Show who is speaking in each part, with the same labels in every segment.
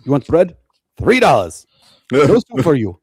Speaker 1: You want spread? $3. No soup for you.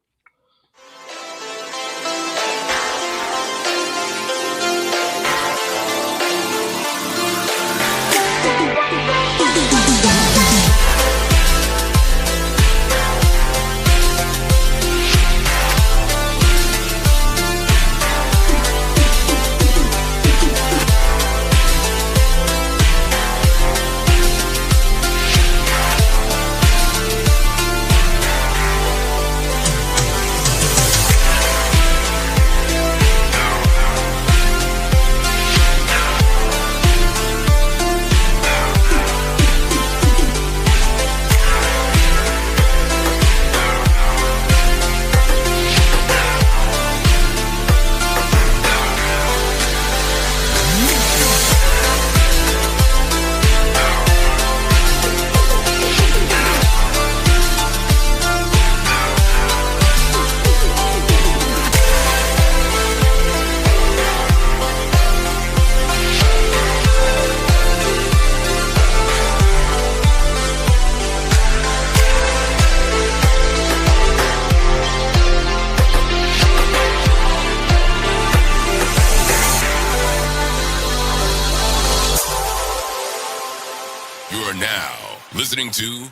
Speaker 2: Listening to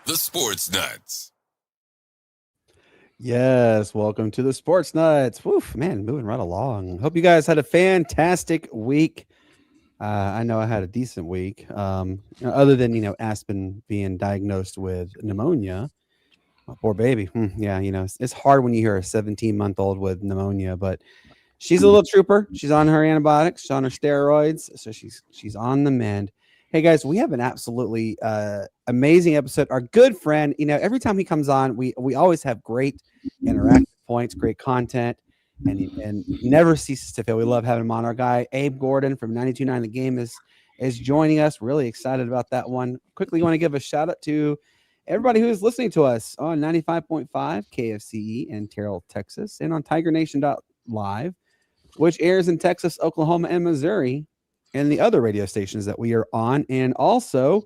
Speaker 2: the Sportz Nutz.
Speaker 1: Yes, welcome to the Sportz Nutz. Woof, man, moving right along. Hope you guys had a fantastic week. I know I had a decent week. Other than Aspen being diagnosed with pneumonia. My poor baby. Yeah, it's hard when you hear a 17-month-old with pneumonia, but she's a little trooper. She's on her antibiotics, she's on her steroids, so she's on the mend. Hey guys, we have an absolutely amazing episode. Our good friend, every time he comes on, we always have great interactive points, great content, and never ceases to fail. We love having him on. Our guy Abe Gordon from 92.9 The Game is joining us. Really excited about that one. Quickly want to give a shout out to everybody who is listening to us on 95.5 KFCE in Terrell, Texas, and on TigerNation.live, which airs in Texas, Oklahoma, and Missouri, and the other radio stations that we are on, and also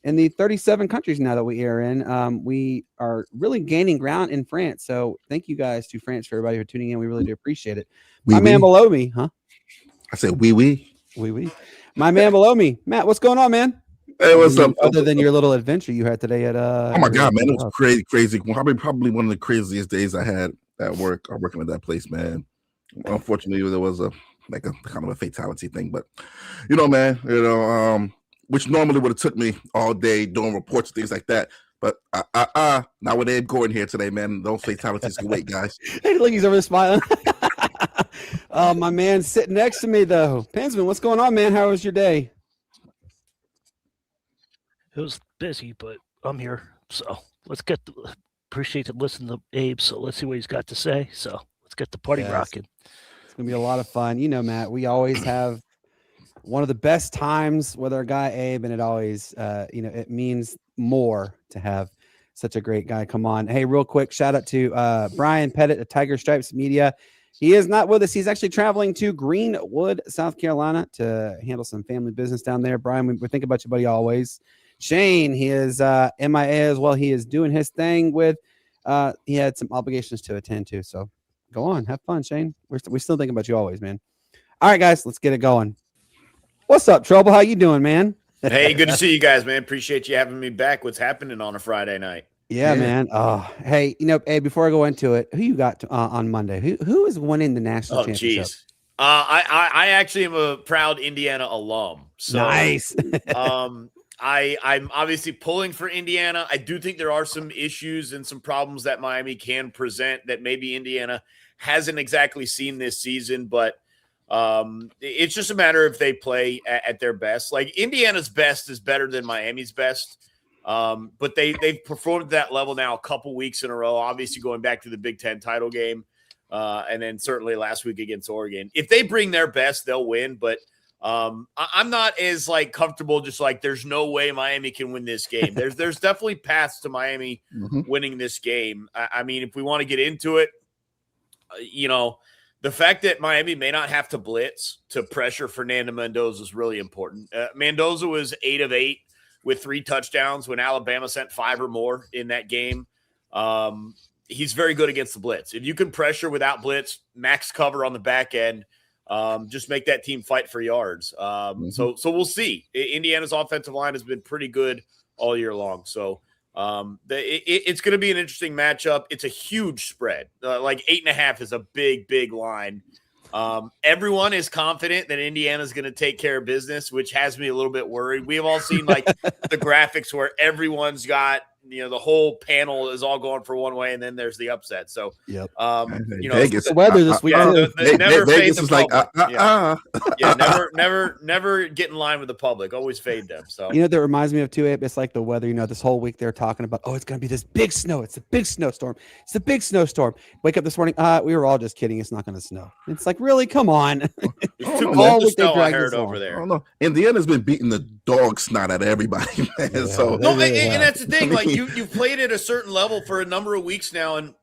Speaker 1: in the 37 countries now that we air in. We are really gaining ground in France. So thank you guys to France for everybody who are tuning in. We really do appreciate it. My man below me, huh?
Speaker 3: I said wee.
Speaker 1: My man below me, Matt, what's going on, man?
Speaker 3: Hey, what's up?
Speaker 1: Other than your little adventure you had today at
Speaker 3: oh my god, man, it was crazy. Probably one of the craziest days I had at work. I'm working at that place, man. Unfortunately, there was a kind of a fatality thing, but man, which normally would have took me all day doing reports and things like that. But not with Abe Gordon here today, man. Those fatalities can wait, guys.
Speaker 1: Hey, look, he's over there smiling. My man sitting next to me though, Pensman, what's going on, man? How was your day?
Speaker 4: It was busy, but I'm here. So let's appreciate to listen to Abe. So let's see what he's got to say. So let's get the party rocking.
Speaker 1: It's going to be a lot of fun. Matt, we always have one of the best times with our guy Abe, and it always, it means more to have such a great guy come on. Hey, real quick, shout out to Brian Pettit of Tiger Stripes Media. He is not with us. He's actually traveling to Greenwood, South Carolina to handle some family business down there. Brian, we think about you, buddy, always. Shane, he is MIA as well. He is doing his thing with, he had some obligations to attend to. So go on, have fun, Shane. We still think about you always, man. All right, guys, let's get it going. What's up, Trouble? How you doing, man?
Speaker 5: Hey, good to see you guys, man. Appreciate you having me back. What's happening on a Friday night?
Speaker 1: Yeah, man. Oh, hey, hey, before I go into it, who you got on Monday? Who is winning the national championship?
Speaker 5: Geez. I actually am a proud Indiana alum. So,
Speaker 1: nice.
Speaker 5: I'm obviously pulling for Indiana. I do think there are some issues and some problems that Miami can present that maybe Indiana hasn't exactly seen this season, but it's just a matter if they play at their best. Like Indiana's best is better than Miami's best. But they've performed at that level now a couple weeks in a row, obviously going back to the Big Ten title game. And then certainly last week against Oregon. If they bring their best, they'll win. But I'm not as comfortable. Just there's no way Miami can win this game. There's definitely paths to Miami winning this game. I mean, if we want to get into it, the fact that Miami may not have to blitz to pressure Fernando Mendoza is really important. Mendoza was 8 of 8 with 3 touchdowns when Alabama sent 5 or more in that game. He's very good against the blitz. If you can pressure without blitz, max cover on the back end, just make that team fight for yards. So we'll see. Indiana's offensive line has been pretty good all year long. So it's going to be an interesting matchup. It's a huge spread. Like 8.5 is a big line. Everyone is confident that Indiana is going to take care of business, which has me a little bit worried. We have all seen like the graphics where everyone's got, the whole panel is all going for one way, and then there's the upset. So,
Speaker 3: Vegas,
Speaker 1: the weather this week.
Speaker 5: Never fade
Speaker 3: Vegas
Speaker 5: the
Speaker 3: is like,
Speaker 5: never get in line with the public. Always fade them. So,
Speaker 1: that reminds me of too, Abe. It's like the weather. This whole week they're talking about, it's going to be this big snow. It's a big snowstorm. It's a big snowstorm. Wake up this morning. We were all just kidding. It's not going to snow. It's like, really? Come on.
Speaker 5: It's too cold to snow. I heard over there.
Speaker 3: I don't know. Indiana's been beating the dog snot out of everybody, man.
Speaker 1: Yeah,
Speaker 3: so
Speaker 5: and that's the thing. Like you've played at a certain level for a number of weeks now, and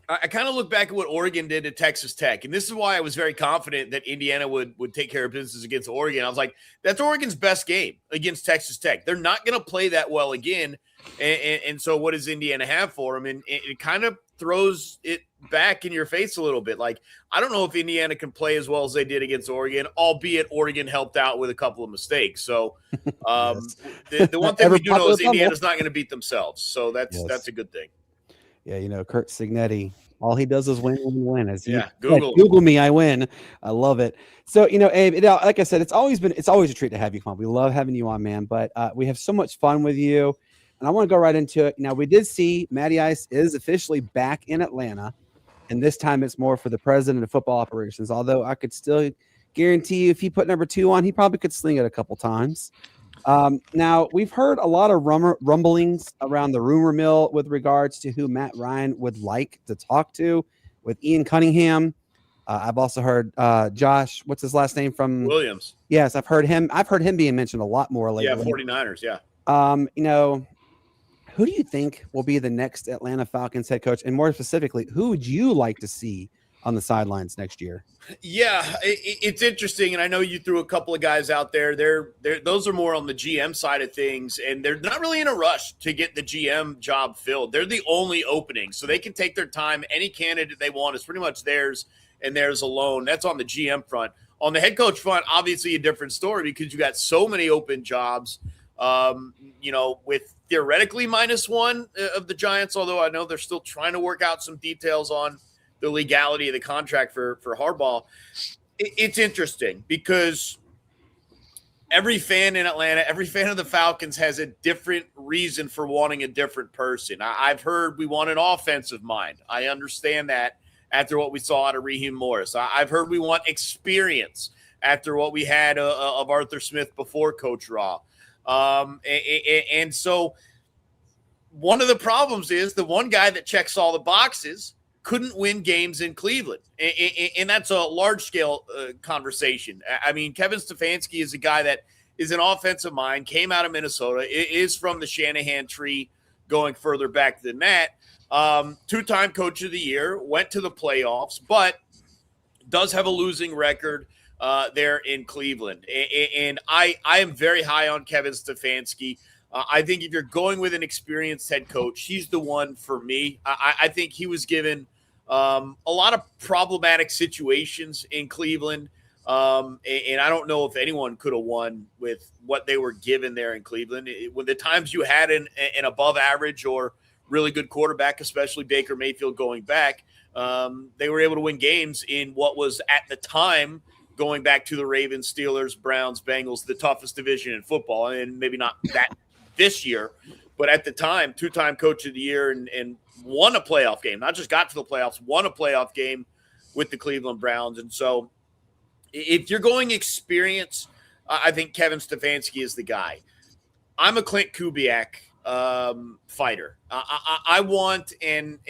Speaker 5: I kind of look back at what Oregon did to Texas Tech, and this is why I was very confident that Indiana would take care of business against Oregon. I was like, that's Oregon's best game against Texas Tech. They're not going to play that well again, and so what does Indiana have for them? And it kind of throws it back in your face a little bit. Like, I don't know if Indiana can play as well as they did against Oregon, albeit Oregon helped out with a couple of mistakes. So the one thing we do know is Indiana's not going to beat themselves. So that's a good thing.
Speaker 1: Yeah, Kurt Signetti, all he does is win.
Speaker 5: Google
Speaker 1: me, I win. I love it. So, Abe, like I said, it's always a treat to have you on. We love having you on, man, but we have so much fun with you, and I want to go right into it. Now, we did see Matty Ice is officially back in Atlanta, and this time it's more for the president of football operations, although I could still guarantee you if he put number 2 on, he probably could sling it a couple times. Now, we've heard a lot of rumblings around the rumor mill with regards to who Matt Ryan would like to talk to with Ian Cunningham. I've also heard Josh, what's his last name from
Speaker 5: Williams?
Speaker 1: Yes, I've heard him being mentioned a lot more lately.
Speaker 5: Yeah, 49ers, yeah.
Speaker 1: Who do you think will be the next Atlanta Falcons head coach? And more specifically, who would you like to see on the sidelines next year?
Speaker 5: Yeah, it's interesting, and I know you threw a couple of guys out there. Those are more on the GM side of things, and they're not really in a rush to get the GM job filled. They're the only opening, so they can take their time. Any candidate they want is pretty much theirs, and theirs alone. That's on the GM front. On the head coach front, obviously a different story because you got so many open jobs. With theoretically -1 of the Giants, although I know they're still trying to work out some details on the legality of the contract for Harbaugh. It's interesting because every fan in Atlanta, every fan of the Falcons has a different reason for wanting a different person. I've heard we want an offensive mind. I understand that after what we saw out of Raheem Morris. I've heard we want experience after what we had of Arthur Smith before Coach Raw. And so one of the problems is the one guy that checks all the boxes couldn't win games in Cleveland. And that's a large-scale conversation. I mean, Kevin Stefanski is a guy that is an offensive mind, came out of Minnesota, is from the Shanahan tree going further back than that. 2-time coach of the year, went to the playoffs, but does have a losing record there in Cleveland. And I am very high on Kevin Stefanski. I think if you're going with an experienced head coach, he's the one for me. I think he was given a lot of problematic situations in Cleveland. And I don't know if anyone could have won with what they were given there in Cleveland. When the times you had an above average or really good quarterback, especially Baker Mayfield going back, they were able to win games in what was at the time, going back to the Ravens, Steelers, Browns, Bengals, the toughest division in football. And maybe not that this year, but at the time, 2-time coach of the year and won a playoff game, not just got to the playoffs, won a playoff game with the Cleveland Browns. And so if you're going experience, I think Kevin Stefanski is the guy. I'm a Clint Kubiak fighter. I want, and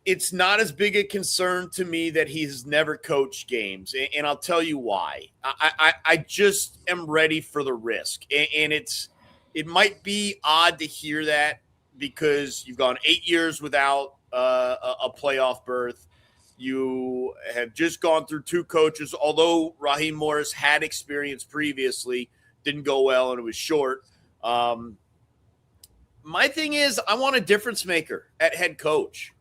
Speaker 5: it's not as big a concern to me that he's never coached games. And I'll tell you why. I just am ready for the risk. And it might be odd to hear that because you've gone 8 years without a playoff berth. You have just gone through 2 coaches, although Raheem Morris had experience previously didn't go well and it was short. My thing is, I want a difference maker at head coach.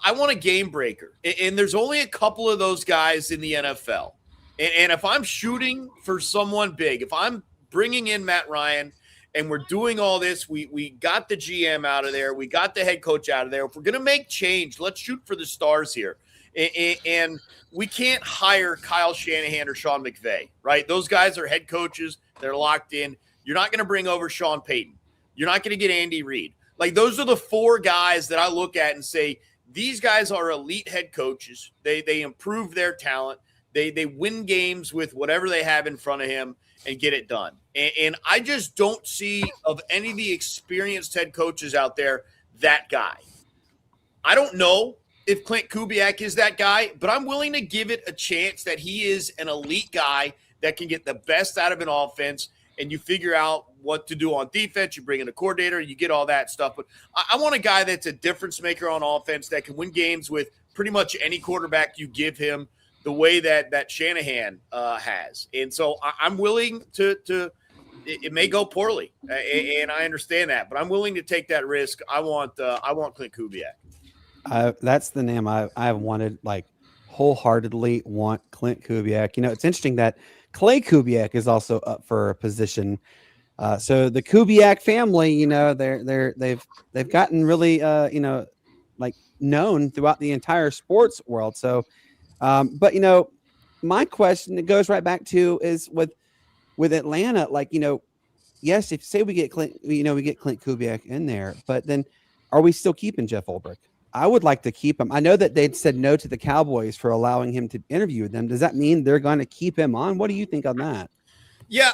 Speaker 5: I want a game breaker. And there's only a couple of those guys in the NFL. And if I'm shooting for someone big, if I'm bringing in Matt Ryan and we're doing all this, we got the GM out of there, we got the head coach out of there. If we're going to make change, let's shoot for the stars here. And we can't hire Kyle Shanahan or Sean McVay, right? Those guys are head coaches. They're locked in. You're not going to bring over Sean Payton. You're not going to get Andy Reid. Like, those are the four guys that I look at and say, these guys are elite head coaches. They improve their talent. They win games with whatever they have in front of him and get it done. And I just don't see, of any of the experienced head coaches out there, that guy. I don't know if Clint Kubiak is that guy, but I'm willing to give it a chance that he is an elite guy that can get the best out of an offense, and you figure out what to do on defense. You bring in a coordinator, you get all that stuff. But I want a guy that's a difference maker on offense that can win games with pretty much any quarterback you give him, the way that Shanahan has. And so I'm willing to it may go poorly, and I understand that, but I'm willing to take that risk. I want Clint Kubiak.
Speaker 1: That's the name I've wanted, like, wholeheartedly want Clint Kubiak. You know, it's interesting that Clay Kubiak is also up for a position. So the Kubiak family, you know, they've gotten really, you know, like, known throughout the entire sports world. So, but, you know, my question, it goes right back to, is with Atlanta, like, you know, yes, if say we get Clint Kubiak in there, but then are we still keeping Jeff Ulbrich? I would like to keep him. I know that they'd said no to the Cowboys for allowing him to interview with them. Does that mean they're going to keep him on? What do you think on that?
Speaker 5: Yeah,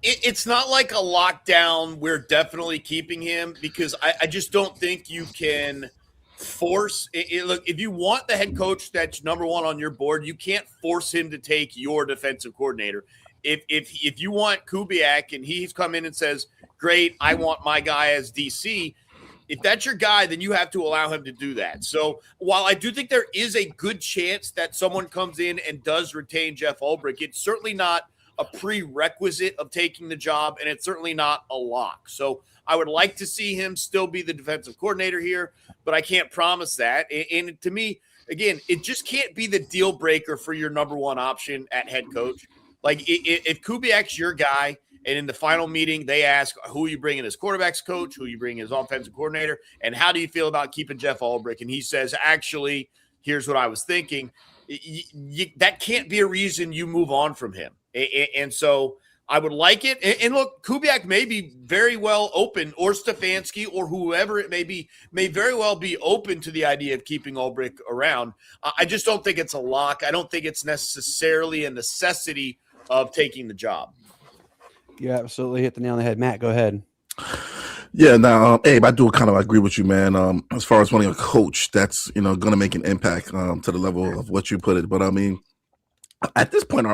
Speaker 5: it's not like a lockdown. We're definitely keeping him, because I just don't think you can force it. Look, if you want the head coach that's number one on your board, you can't force him to take your defensive coordinator. If you want Kubiak and he's come in and says, great, I want my guy as DC, if that's your guy, then you have to allow him to do that. So while I do think there is a good chance that someone comes in and does retain Jeff Ulbrich, it's certainly not a prerequisite of taking the job, and it's certainly not a lock. So I would like to see him still be the defensive coordinator here, but I can't promise that. And to me, again, it just can't be the deal breaker for your number one option at head coach. Like, if Kubiak's your guy, and in the final meeting, they ask, who are you bringing as quarterback's coach? Who are you bringing as offensive coordinator? And how do you feel about keeping Jeff Ulbrich? And he says, actually, here's what I was thinking. That can't be a reason you move on from him. And so I would like it. And look, Kubiak may be very well open, or Stefanski, or whoever it may be, may very well be open to the idea of keeping Ulbrich around. I just don't think it's a lock. I don't think it's necessarily a necessity of taking the job.
Speaker 1: You absolutely hit the nail on the head. Matt, go ahead.
Speaker 3: Yeah, now, Abe, I do kind of agree with you, man. As far as wanting a coach that's, you know, going to make an impact to the level of what you put it. But I mean, at this point,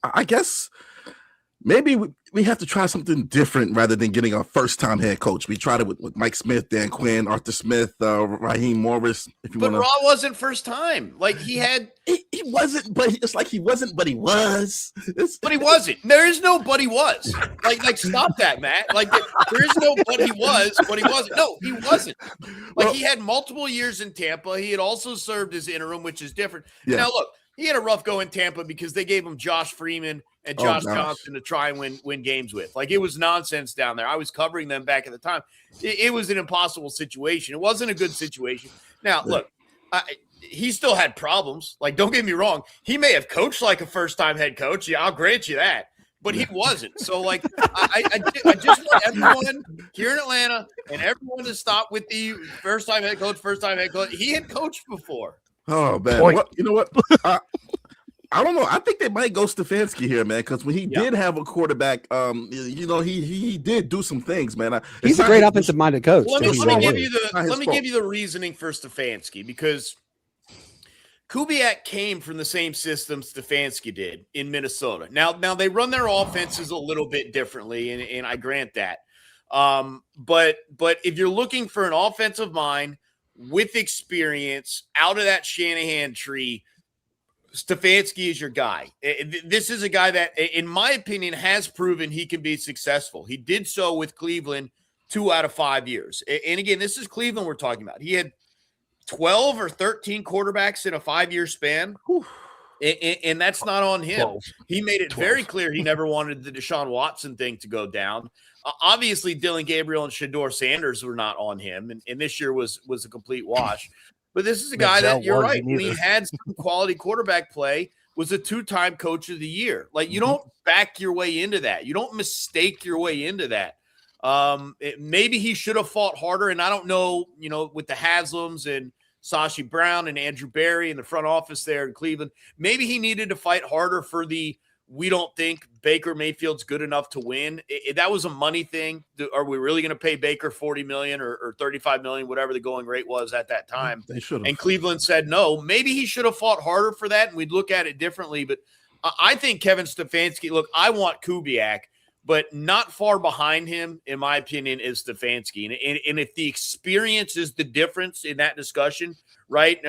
Speaker 3: I guess maybe we have to try something different rather than getting a first-time head coach. We tried it with Mike Smith, Dan Quinn, Arthur Smith, Raheem Morris.
Speaker 5: But Raw wasn't first time. Like, he wasn't, but it's like he wasn't, but he was. But he wasn't. There is no but he was. Like stop that, Matt. Like, there is no but he was, but he wasn't. No, he wasn't. Like, he had multiple years in Tampa. He had also served as interim, which is different. Yeah. Now, look, he had a rough go in Tampa because they gave him Josh Freeman and Josh Johnson to try and win games with. Like, it was nonsense down there. I was covering them back at the time. It was an impossible situation. It wasn't a good situation. Now, look, he still had problems. Like, don't get me wrong. He may have coached like a first-time head coach. Yeah, I'll grant you that. But he wasn't. So, like, I just want everyone here in Atlanta and everyone to stop with the first-time head coach. He had coached before.
Speaker 3: Oh, man. You know what? I don't know. I think they might go Stefanski here, man, because when he did have a quarterback, you know, he did do some things, man.
Speaker 1: He's a great offensive-minded coach.
Speaker 5: Let me give you the reasoning for Stefanski, because Kubiak came from the same system Stefanski did in Minnesota. Now they run their offenses a little bit differently, and I grant that. But if you're looking for an offensive mind with experience out of that Shanahan tree, Stefanski is your guy. This is a guy that, in my opinion, has proven he can be successful. He did so with Cleveland 2 out of 5 years. And again, this is Cleveland we're talking about. He had 12 or 13 quarterbacks in a 5-year span. And that's not on him.
Speaker 4: 12.
Speaker 5: He made it very clear he never wanted the Deshaun Watson thing to go down. Obviously, Dylan Gabriel and Shedeur Sanders were not on him. And this year was a complete wash. But this is a guy that, you're right, when he had some quality quarterback play, was a 2-time coach of the year. Like, you don't back your way into that. You don't mistake your way into that. Maybe he should have fought harder. And I don't know, with the Haslams and Sashi Brown and Andrew Berry in the front office there in Cleveland, maybe he needed to fight harder for we don't think Baker Mayfield's good enough to win. That was a money thing. Are we really going to pay Baker $40 million or $35 million, whatever the going rate was at that time?
Speaker 3: They should have.
Speaker 5: And Cleveland said no. Maybe he should have fought harder for that, and we'd look at it differently. But I think Kevin Stefanski, look, I want Kubiak, but not far behind him, in my opinion, is Stefanski. And if the experience is the difference in that discussion, right?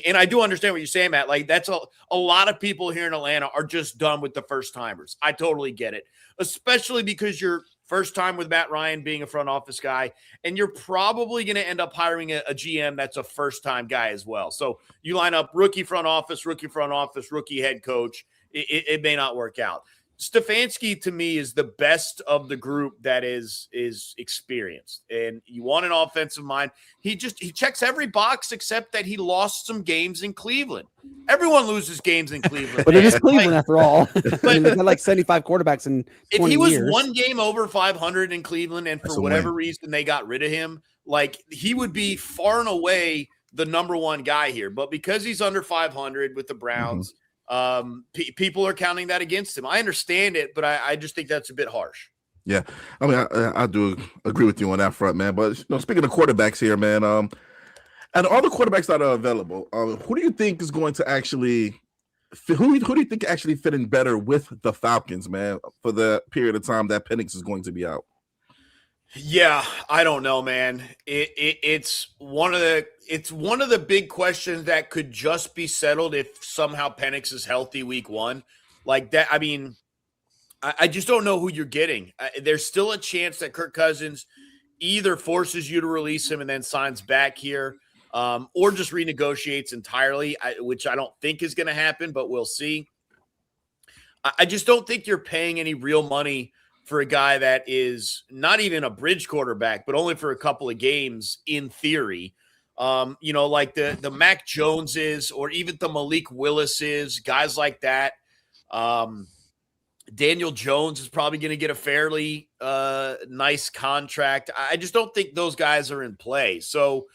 Speaker 5: And I do understand what you're saying, Matt. Like, that's a lot of people here in Atlanta are just done with the first timers. I totally get it, especially because you're first time with Matt Ryan being a front office guy, and you're probably going to end up hiring a GM that's a first time guy as well. So you line up rookie front office, rookie head coach. It may not work out. Stefanski, to me, is the best of the group that is experienced. And you want an offensive mind. He checks every box except that he lost some games in Cleveland. Everyone loses games in Cleveland.
Speaker 1: But it is Cleveland after all. I mean, they've got like 75 quarterbacks in 20
Speaker 5: if he was
Speaker 1: years.
Speaker 5: one game over 500 in Cleveland and for whatever reason they got rid of him, like, he would be far and away the number one guy here. But because he's under 500 with the Browns, people are counting that against him. I understand it, but I just think that's a bit harsh.
Speaker 3: Yeah, I mean, I do agree with you on that front, man. But speaking of quarterbacks here, man, and all the quarterbacks that are available, who do you think is going to actually who do you think actually fit in better with the Falcons, man, for the period of time that Penix is going to be out?
Speaker 5: Yeah, I don't know, man. It's one of the big questions that could just be settled if somehow Penix is healthy week 1. Like that, I mean, I just don't know who you're getting. There's still a chance that Kirk Cousins either forces you to release him and then signs back here, or just renegotiates entirely, which I don't think is going to happen, but we'll see. I just don't think you're paying any real money for a guy that is not even a bridge quarterback, but only for a couple of games in theory. Like the Mac Joneses or even the Malik Willises, guys like that. Daniel Jones is probably going to get a fairly nice contract. I just don't think those guys are in play. So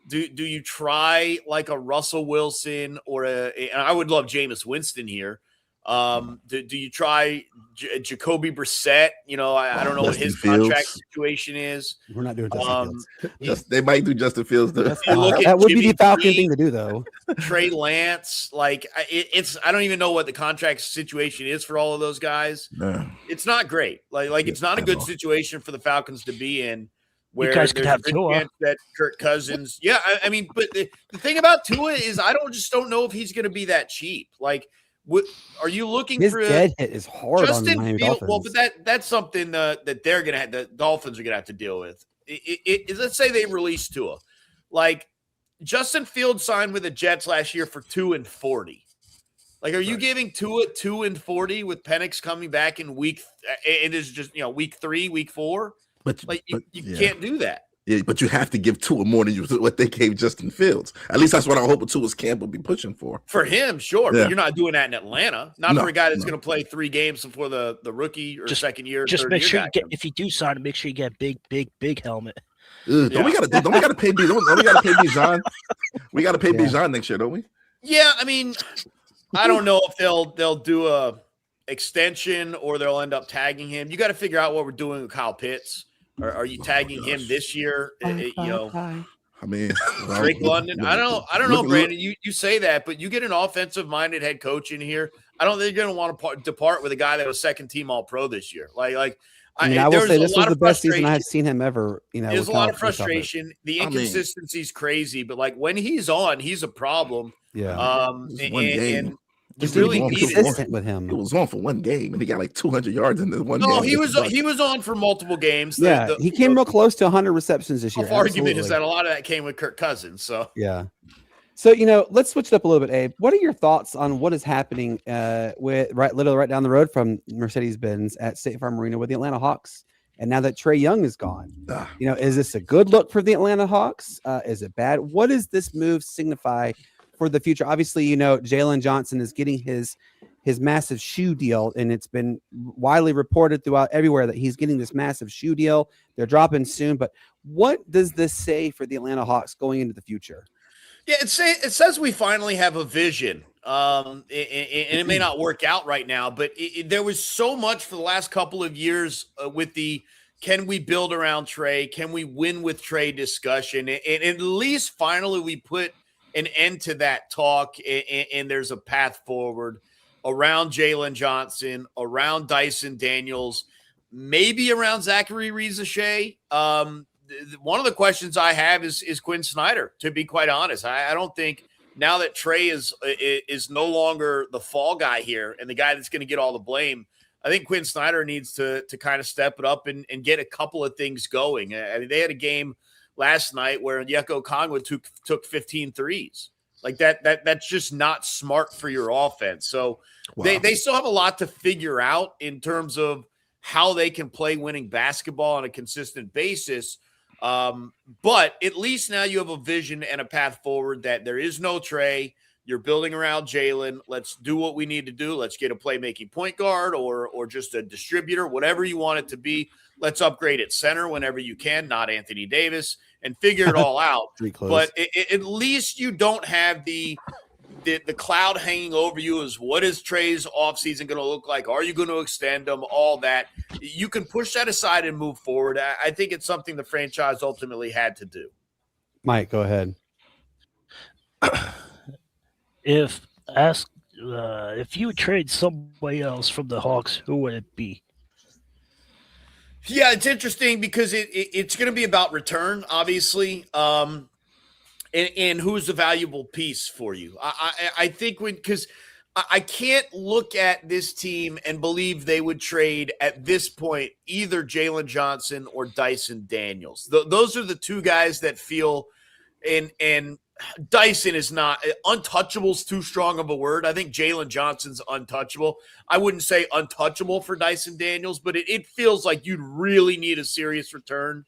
Speaker 5: do you try like a Russell Wilson or and I would love Jameis Winston here. Do you try Jacoby Brissett? I don't know what his contract situation is.
Speaker 1: We're not doing Justin Fields.
Speaker 3: They might do Justin Fields.
Speaker 1: That would be the Falcon thing to do, though.
Speaker 5: Trey Lance, like I don't even know what the contract situation is for all of those guys.
Speaker 3: No.
Speaker 5: It's not great. Like it's not a good situation for the Falcons to be in. Where
Speaker 4: you guys could have Tua.
Speaker 5: That Kirk Cousins, yeah. I mean, but the thing about Tua is I don't know if he's going to be that cheap. Like, what are you looking
Speaker 1: His
Speaker 5: for?
Speaker 1: Dead hit is hard
Speaker 5: Justin
Speaker 1: on the Miami
Speaker 5: Fields.
Speaker 1: Dolphins.
Speaker 5: Well, but that's something that they're going to have. The Dolphins are going to have to deal with. Let's say they release Tua, like Justin Fields signed with the Jets last year for 2 and 40. Like, are you giving Tua 2 and 40 with Penix coming back in week? It is just week 3, week 4.
Speaker 3: But
Speaker 5: you can't do that.
Speaker 3: Yeah, but you have to give Tua more than what they gave Justin Fields. At least that's what I hope Tua's camp will be pushing for.
Speaker 5: For him, sure.
Speaker 3: Yeah.
Speaker 5: But you're not doing that in Atlanta. Not for a guy that's going to play 3 games before the rookie or second year.
Speaker 4: Just make sure
Speaker 5: you
Speaker 4: if you do sign him, make sure you get big helmet.
Speaker 3: Don't we gotta pay Bijan? We gotta pay Bijan next year, don't we?
Speaker 5: Yeah, I mean, I don't know if they'll do a extension or they'll end up tagging him. You got to figure out what we're doing with Kyle Pitts. Are you tagging him this year?
Speaker 3: I mean,
Speaker 5: Drake London. I don't know, Brandon. You say that, but you get an offensive-minded head coach in here. I don't think you're going to want to depart with a guy that was second-team All-Pro this year.
Speaker 1: I will say this was the best season I have seen him ever.
Speaker 5: There's a lot of frustration. The inconsistency is crazy, but when he's on, he's a problem.
Speaker 3: Yeah.
Speaker 5: And
Speaker 1: Just
Speaker 5: really
Speaker 1: to be
Speaker 5: needed.
Speaker 1: consistent with
Speaker 3: He
Speaker 1: him.
Speaker 3: was on for one game, and he got like 200 yards in the one
Speaker 5: No,
Speaker 3: game.
Speaker 5: he was on for multiple games.
Speaker 1: Yeah, he came real close to 100 receptions this year.
Speaker 5: Argument is
Speaker 1: Absolutely.
Speaker 5: that a lot of that came with Kirk Cousins. So
Speaker 1: Yeah. So, let's switch it up a little bit, Abe. What are your thoughts on what is happening literally right down the road from Mercedes-Benz at State Farm Arena with the Atlanta Hawks? And now that Trae Young is gone, is this a good look for the Atlanta Hawks? Is it bad? What does this move signify for the future? Obviously, Jalen Johnson is getting his massive shoe deal, and it's been widely reported throughout everywhere that he's getting this massive shoe deal. They're dropping soon. But what does this say for the Atlanta Hawks going into the future?
Speaker 5: yeah, it says we finally have a vision. And it may not work out right now, but there was so much for the last couple of years with the can we build around Trae? Can we win with Trae discussion? And at least finally we put an end to that talk, and there's a path forward around Jalen Johnson, around Dyson Daniels, maybe around Zachary Rizachet. One of the questions I have is Quinn Snyder, to be quite honest. I don't think now that Trae is no longer the fall guy here and the guy that's going to get all the blame, I think Quinn Snyder needs to kind of step it up and get a couple of things going. I mean, they had a game last night where Yeko Kongwa took 15 threes. Like that's just not smart for your offense. So they still have a lot to figure out in terms of how they can play winning basketball on a consistent basis. But at least now you have a vision and a path forward that there is no Trae. You're building around Jalen. Let's do what we need to do. Let's get a playmaking point guard or just a distributor, whatever you want it to be. Let's upgrade at center whenever you can, not Anthony Davis, and figure it all out. But at least you don't have the cloud hanging over you is what is Trae's offseason going to look like? Are you going to extend them? All that. You can push that aside and move forward. I think it's something the franchise ultimately had to do.
Speaker 1: Mike, go ahead.
Speaker 4: If you would trade somebody else from the Hawks, who would it be?
Speaker 5: Yeah, it's interesting because it's going to be about return, obviously. And who's a valuable piece for you? I think because I can't look at this team and believe they would trade at this point either Jalen Johnson or Dyson Daniels. Those are the two guys that feel and Dyson is not untouchable is too strong of a word. I think Jalen Johnson's untouchable. I wouldn't say untouchable for Dyson Daniels, but it feels like you'd really need a serious return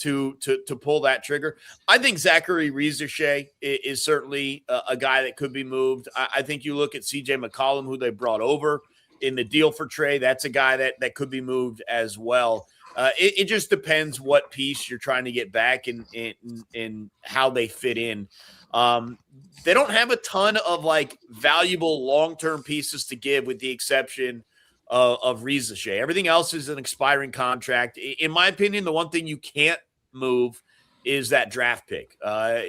Speaker 5: to pull that trigger. I think Zachary Rizachet is certainly a guy that could be moved. I think you look at CJ McCollum, who they brought over in the deal for Trae. That's a guy that could be moved as well. It just depends what piece you're trying to get back and how they fit in. They don't have a ton of like valuable long-term pieces to give with the exception of Rizachet. Everything else is an expiring contract. In my opinion, the one thing you can't move is that draft pick.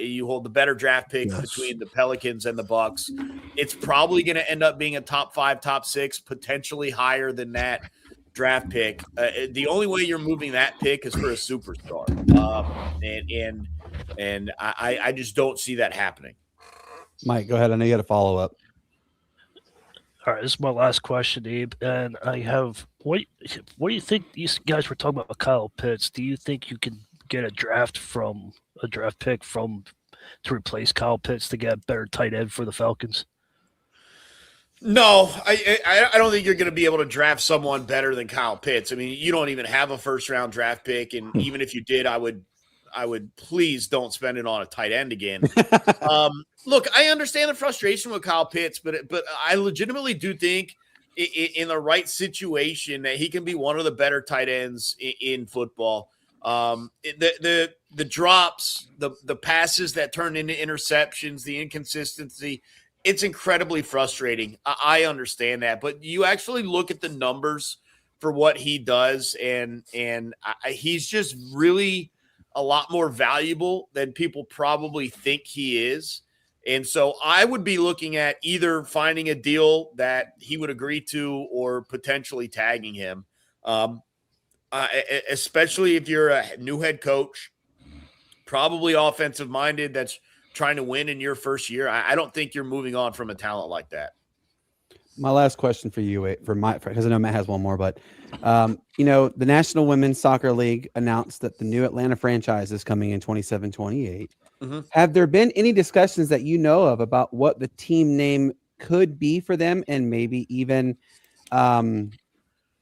Speaker 5: You hold the better draft pick between the Pelicans and the Bucks. It's probably going to end up being a top 5, top 6, potentially higher than that draft pick. The only way you're moving that pick is for a superstar. And I just don't see that happening.
Speaker 1: Mike, go ahead. I know you got a follow up.
Speaker 4: All right, this is my last question, Abe, and I have what do you think? These guys were talking about Kyle Pitts. Do you think you can get a draft pick to replace Kyle Pitts to get a better tight end for the Falcons?
Speaker 5: No, I don't think you're going to be able to draft someone better than Kyle Pitts. I mean, you don't even have a first round draft pick, and even if you did, I would please don't spend it on a tight end again. Look, I understand the frustration with Kyle Pitts, but I legitimately do think in the right situation that he can be one of the better tight ends in football. The drops, the passes that turn into interceptions, the inconsistency, it's incredibly frustrating. I understand that, but you actually look at the numbers for what he does, and he's just really a lot more valuable than people probably think he is. And so I would be looking at either finding a deal that he would agree to or potentially tagging him, especially if you're a new head coach, probably offensive minded, that's trying to win in your first year. I don't think you're moving on from a talent like that.
Speaker 1: My last question for you, because I know Matt has one more, but the National Women's Soccer League announced that the new Atlanta franchise is coming in 27-28.
Speaker 5: Mhm.
Speaker 1: Have there been any discussions that you know of about what the team name could be for them, and maybe even could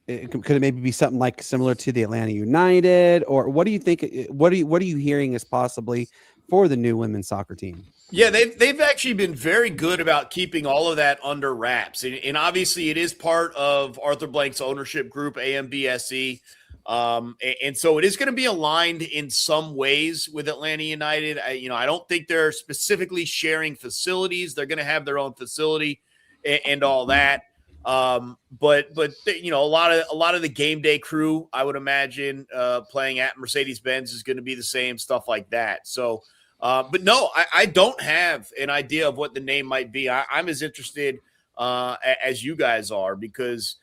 Speaker 1: it maybe be something like similar to the Atlanta United, or what do you think? What are you hearing is possibly for the new women's soccer team?
Speaker 5: Yeah, they've actually been very good about keeping all of that under wraps, and obviously it is part of Arthur Blank's ownership group, AMBSE, and so it is going to be aligned in some ways with Atlanta United. I don't think they're specifically sharing facilities. They're going to have their own facility and all that. But a lot of the game day crew, I would imagine, playing at Mercedes-Benz is going to be the same stuff like that. So. But no, I don't have an idea of what the name might be. I'm as interested as you guys are, because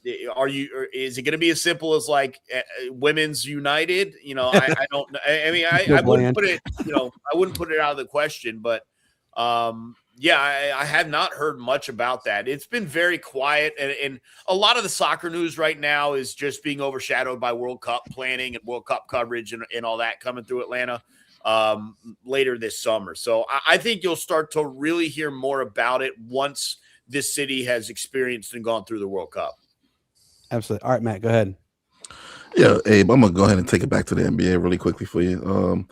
Speaker 5: is it going to be as simple as like Women's United? I don't know. I mean, I wouldn't put it, I wouldn't put it out of the question, but yeah, I have not heard much about that. It's been very quiet, and a lot of the soccer news right now is just being overshadowed by World Cup planning and World Cup coverage and all that coming through Atlanta later this summer. So I think you'll start to really hear more about it once this city has experienced and gone through the World Cup. Absolutely.
Speaker 1: All right, Matt, go ahead.
Speaker 3: Yeah, Abe, I'm going to go ahead and take it back to the NBA really quickly for you.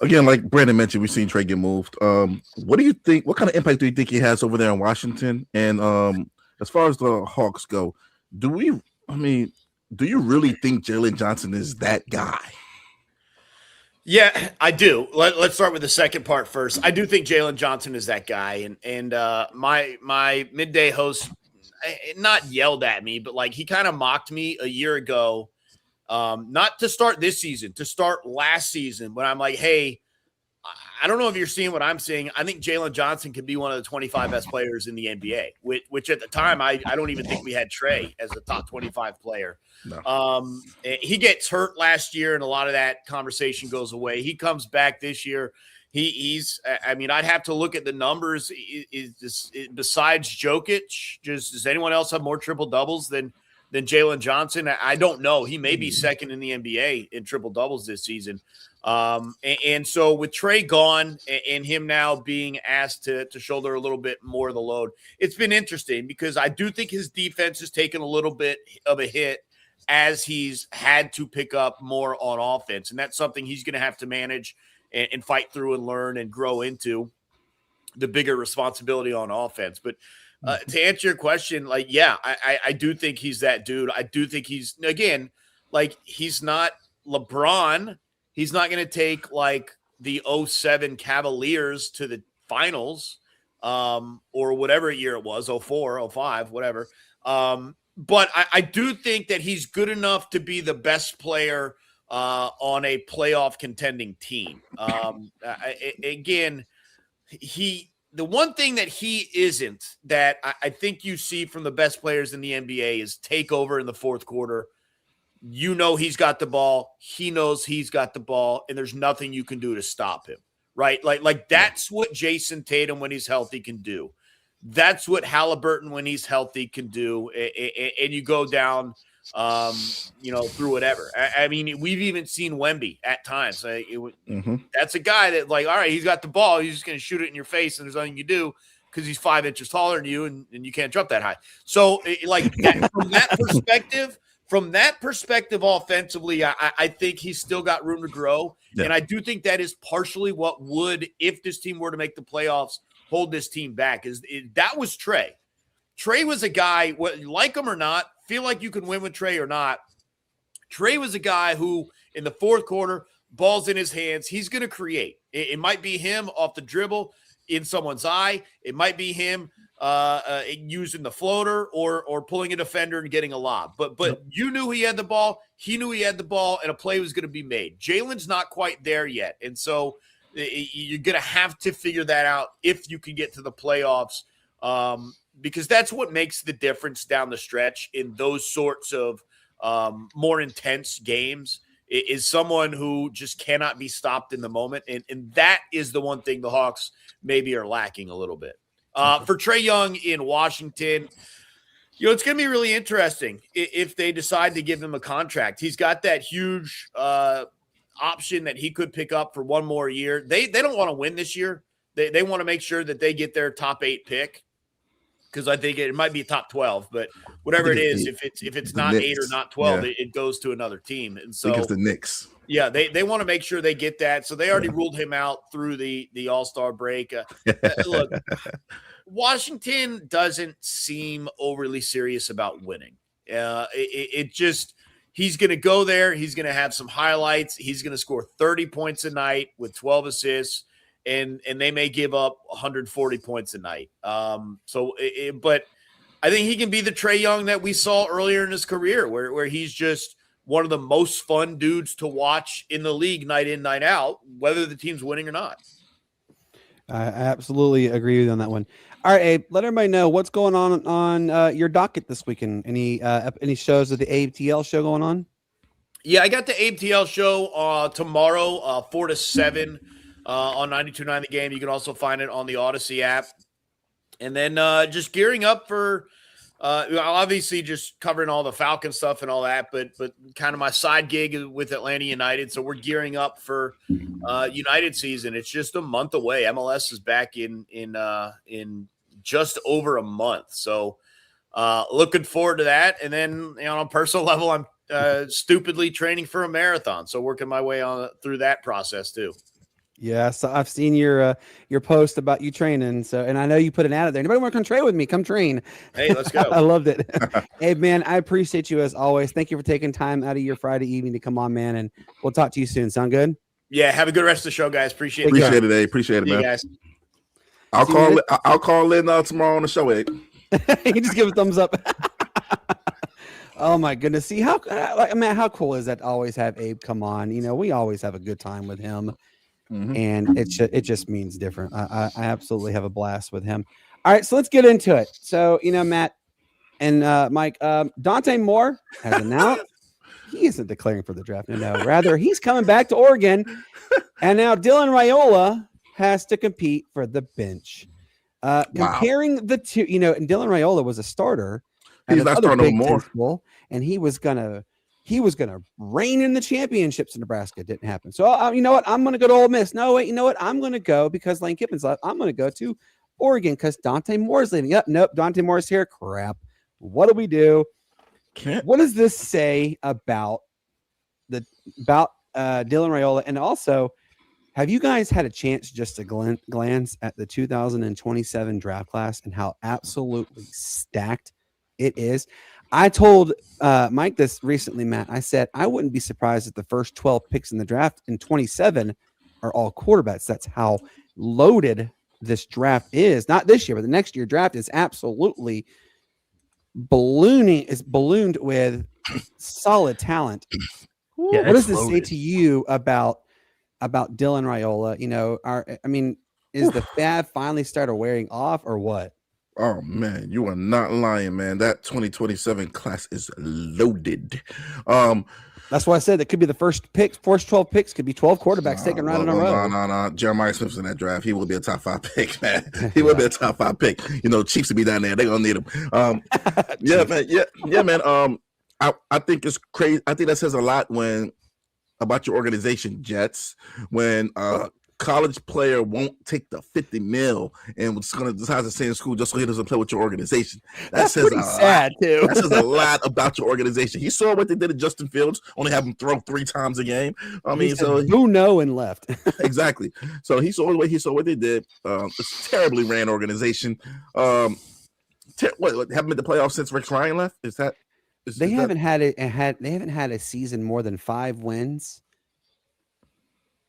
Speaker 3: Again, like Brandon mentioned, we've seen Trae get moved. What do you think? What kind of impact do you think he has over there in Washington? And as far as the Hawks go, do you really think Jalen Johnson is that guy?
Speaker 5: Yeah, I do. Let's start with the second part first. I do think Jalen Johnson is that guy, and my midday host not yelled at me, but like he kind of mocked me a year ago, not to start this season, to start last season, when I'm like, hey, I don't know if you're seeing what I'm seeing. I think Jalen Johnson could be one of the 25 best players in the NBA, which at the time I don't even think we had Trae as a top 25 player. No. He gets hurt last year, and a lot of that conversation goes away. He comes back this year. He's I'd have to look at the numbers. Besides Jokic, does anyone else have more triple doubles than Jalen Johnson? I don't know. He may be second in the NBA in triple doubles this season. And so with Trae gone and him now being asked to shoulder a little bit more of the load, it's been interesting, because I do think his defense has taken a little bit of a hit as he's had to pick up more on offense. And that's something he's going to have to manage and fight through and learn and grow into, the bigger responsibility on offense. But to answer your question, like, yeah, I do think he's that dude. I do think he's, again, like, he's not LeBron. He's not going to take like the 07 Cavaliers to the finals or whatever year it was, 04, 05, whatever. But I do think that he's good enough to be the best player on a playoff contending team. Again, the one thing that he isn't, that I think you see from the best players in the NBA, is take over in the fourth quarter. He's got the ball. He knows he's got the ball, and there's nothing you can do to stop him, right? Like that's what Jason Tatum, when he's healthy, can do. That's what Halliburton, when he's healthy, can do. And you go down, through whatever. I mean, we've even seen Wemby at times. That's a guy that, like, all right, he's got the ball. He's just going to shoot it in your face, and there's nothing you do, because he's 5 inches taller than you, and you can't jump that high. So, from that perspective, offensively, I think he's still got room to grow. Yeah. And I do think that is partially what would, if this team were to make the playoffs, hold this team back. That was Trae. Trae was a guy, like him or not, feel like you can win with Trae or not. Trae was a guy who, in the fourth quarter, ball's in his hands, he's going to create. It might be him off the dribble in someone's eye. It might be him using the floater or pulling a defender and getting a lob. But you knew he had the ball. He knew he had the ball, and a play was going to be made. Jalen's not quite there yet. And so you're going to have to figure that out if you can get to the playoffs, because that's what makes the difference down the stretch in those sorts of more intense games, is someone who just cannot be stopped in the moment. And that is the one thing the Hawks maybe are lacking a little bit. For Trae Young in Washington, it's going to be really interesting if they decide to give him a contract. He's got that huge option that he could pick up for one more year. They don't want to win this year. They want to make sure that they get their top 8 pick, because I think it might be top 12, but whatever it is, if it's not
Speaker 3: Knicks.
Speaker 5: 8 or not 12, it goes to another team. And so
Speaker 3: it's the Knicks.
Speaker 5: Yeah, they want to make sure they get that. So they already ruled him out through the All-Star break. Look, Washington doesn't seem overly serious about winning. It just – he's going to go there. He's going to have some highlights. He's going to score 30 points a night with 12 assists, and they may give up 140 points a night. But I think he can be the Trae Young that we saw earlier in his career, where he's just one of the most fun dudes to watch in the league night in, night out, whether the team's winning or not.
Speaker 1: I absolutely agree with you on that one. All right, Abe, let everybody know what's going on your docket this weekend. Any shows of the Abe-T-L show going on?
Speaker 5: Yeah, I got the Abe-T-L show tomorrow, 4 to 7 on 92.9 The Game. You can also find it on the Odyssey app. And then just gearing up for obviously just covering all the Falcon stuff and all that, but kind of my side gig with Atlanta United. So we're gearing up for United season. It's just a month away. MLS is back in just over a month. So looking forward to that. And then on a personal level, I'm stupidly training for a marathon. So working my way on through that process too.
Speaker 1: Yeah, so I've seen your post about you training. So, and I know you put an ad out there. Anybody want to come train with me? Come train.
Speaker 5: Hey, let's go.
Speaker 1: I loved it. Hey, man, I appreciate you as always. Thank you for taking time out of your Friday evening to come on, man. And we'll talk to you soon. Sound good?
Speaker 5: Yeah. Have a good rest of the show, guys. Appreciate
Speaker 3: it. Appreciate it, man.
Speaker 5: Guys.
Speaker 3: I'll call in tomorrow on the show, Abe.
Speaker 1: You just give a thumbs up. Oh my goodness! See how cool is that to always have Abe come on? We always have a good time with him. Mm-hmm. And it just means different. I absolutely have a blast with him. All right, so let's get into it. So, Matt and Mike, Dante Moore has announced he isn't declaring for the draft. No, rather he's coming back to Oregon. And now Dylan Raiola has to compete for the bench. Comparing the two, and Dylan Raiola was a starter.
Speaker 3: He's not starting no more.
Speaker 1: And he was gonna reign in the championships in Nebraska. It didn't happen. So, you know what? I'm going to go to Ole Miss. No, wait, you know what? I'm going to go because Lane Kiffin's left. I'm going to go to Oregon because Dante Moore's leaving. Yep, nope, Dante Moore's here. Crap. What do we do? What does this say about Dylan Raiola? And also, have you guys had a chance just to glance at the 2027 draft class and how absolutely stacked it is? I told Mike this recently, Matt. I said I wouldn't be surprised if the first 12 picks in the draft in 27 are all quarterbacks. That's how loaded this draft is. Not this year, but the next year draft is absolutely ballooned with solid talent.
Speaker 4: Yeah,
Speaker 1: what does this say to you about Dylan Raiola? Is the fad finally started wearing off or what?
Speaker 3: Oh, man, you are not lying, man. That 2027 class is loaded.
Speaker 1: That's why I said it could be the first 12 picks could be 12 quarterbacks taken right in a row.
Speaker 3: No. Jeremiah Smith's in that draft. He will be a top 5 pick, man. He will be a top 5 pick. Chiefs will be down there. They're going to need him. Yeah, man. I think it's crazy. I think that says a lot about your organization, Jets, when college player won't take the $50 million and was going to decide to stay in school just so he doesn't play with your organization.
Speaker 1: That's pretty sad, too.
Speaker 3: That says a lot about your organization. He saw what they did to Justin Fields, only have him throw 3 times a game.
Speaker 1: No and left.
Speaker 3: Exactly. So he saw what they did. It's a terribly ran organization. Haven't been to playoffs since Rex Ryan left?
Speaker 1: They haven't had a season more than 5 wins.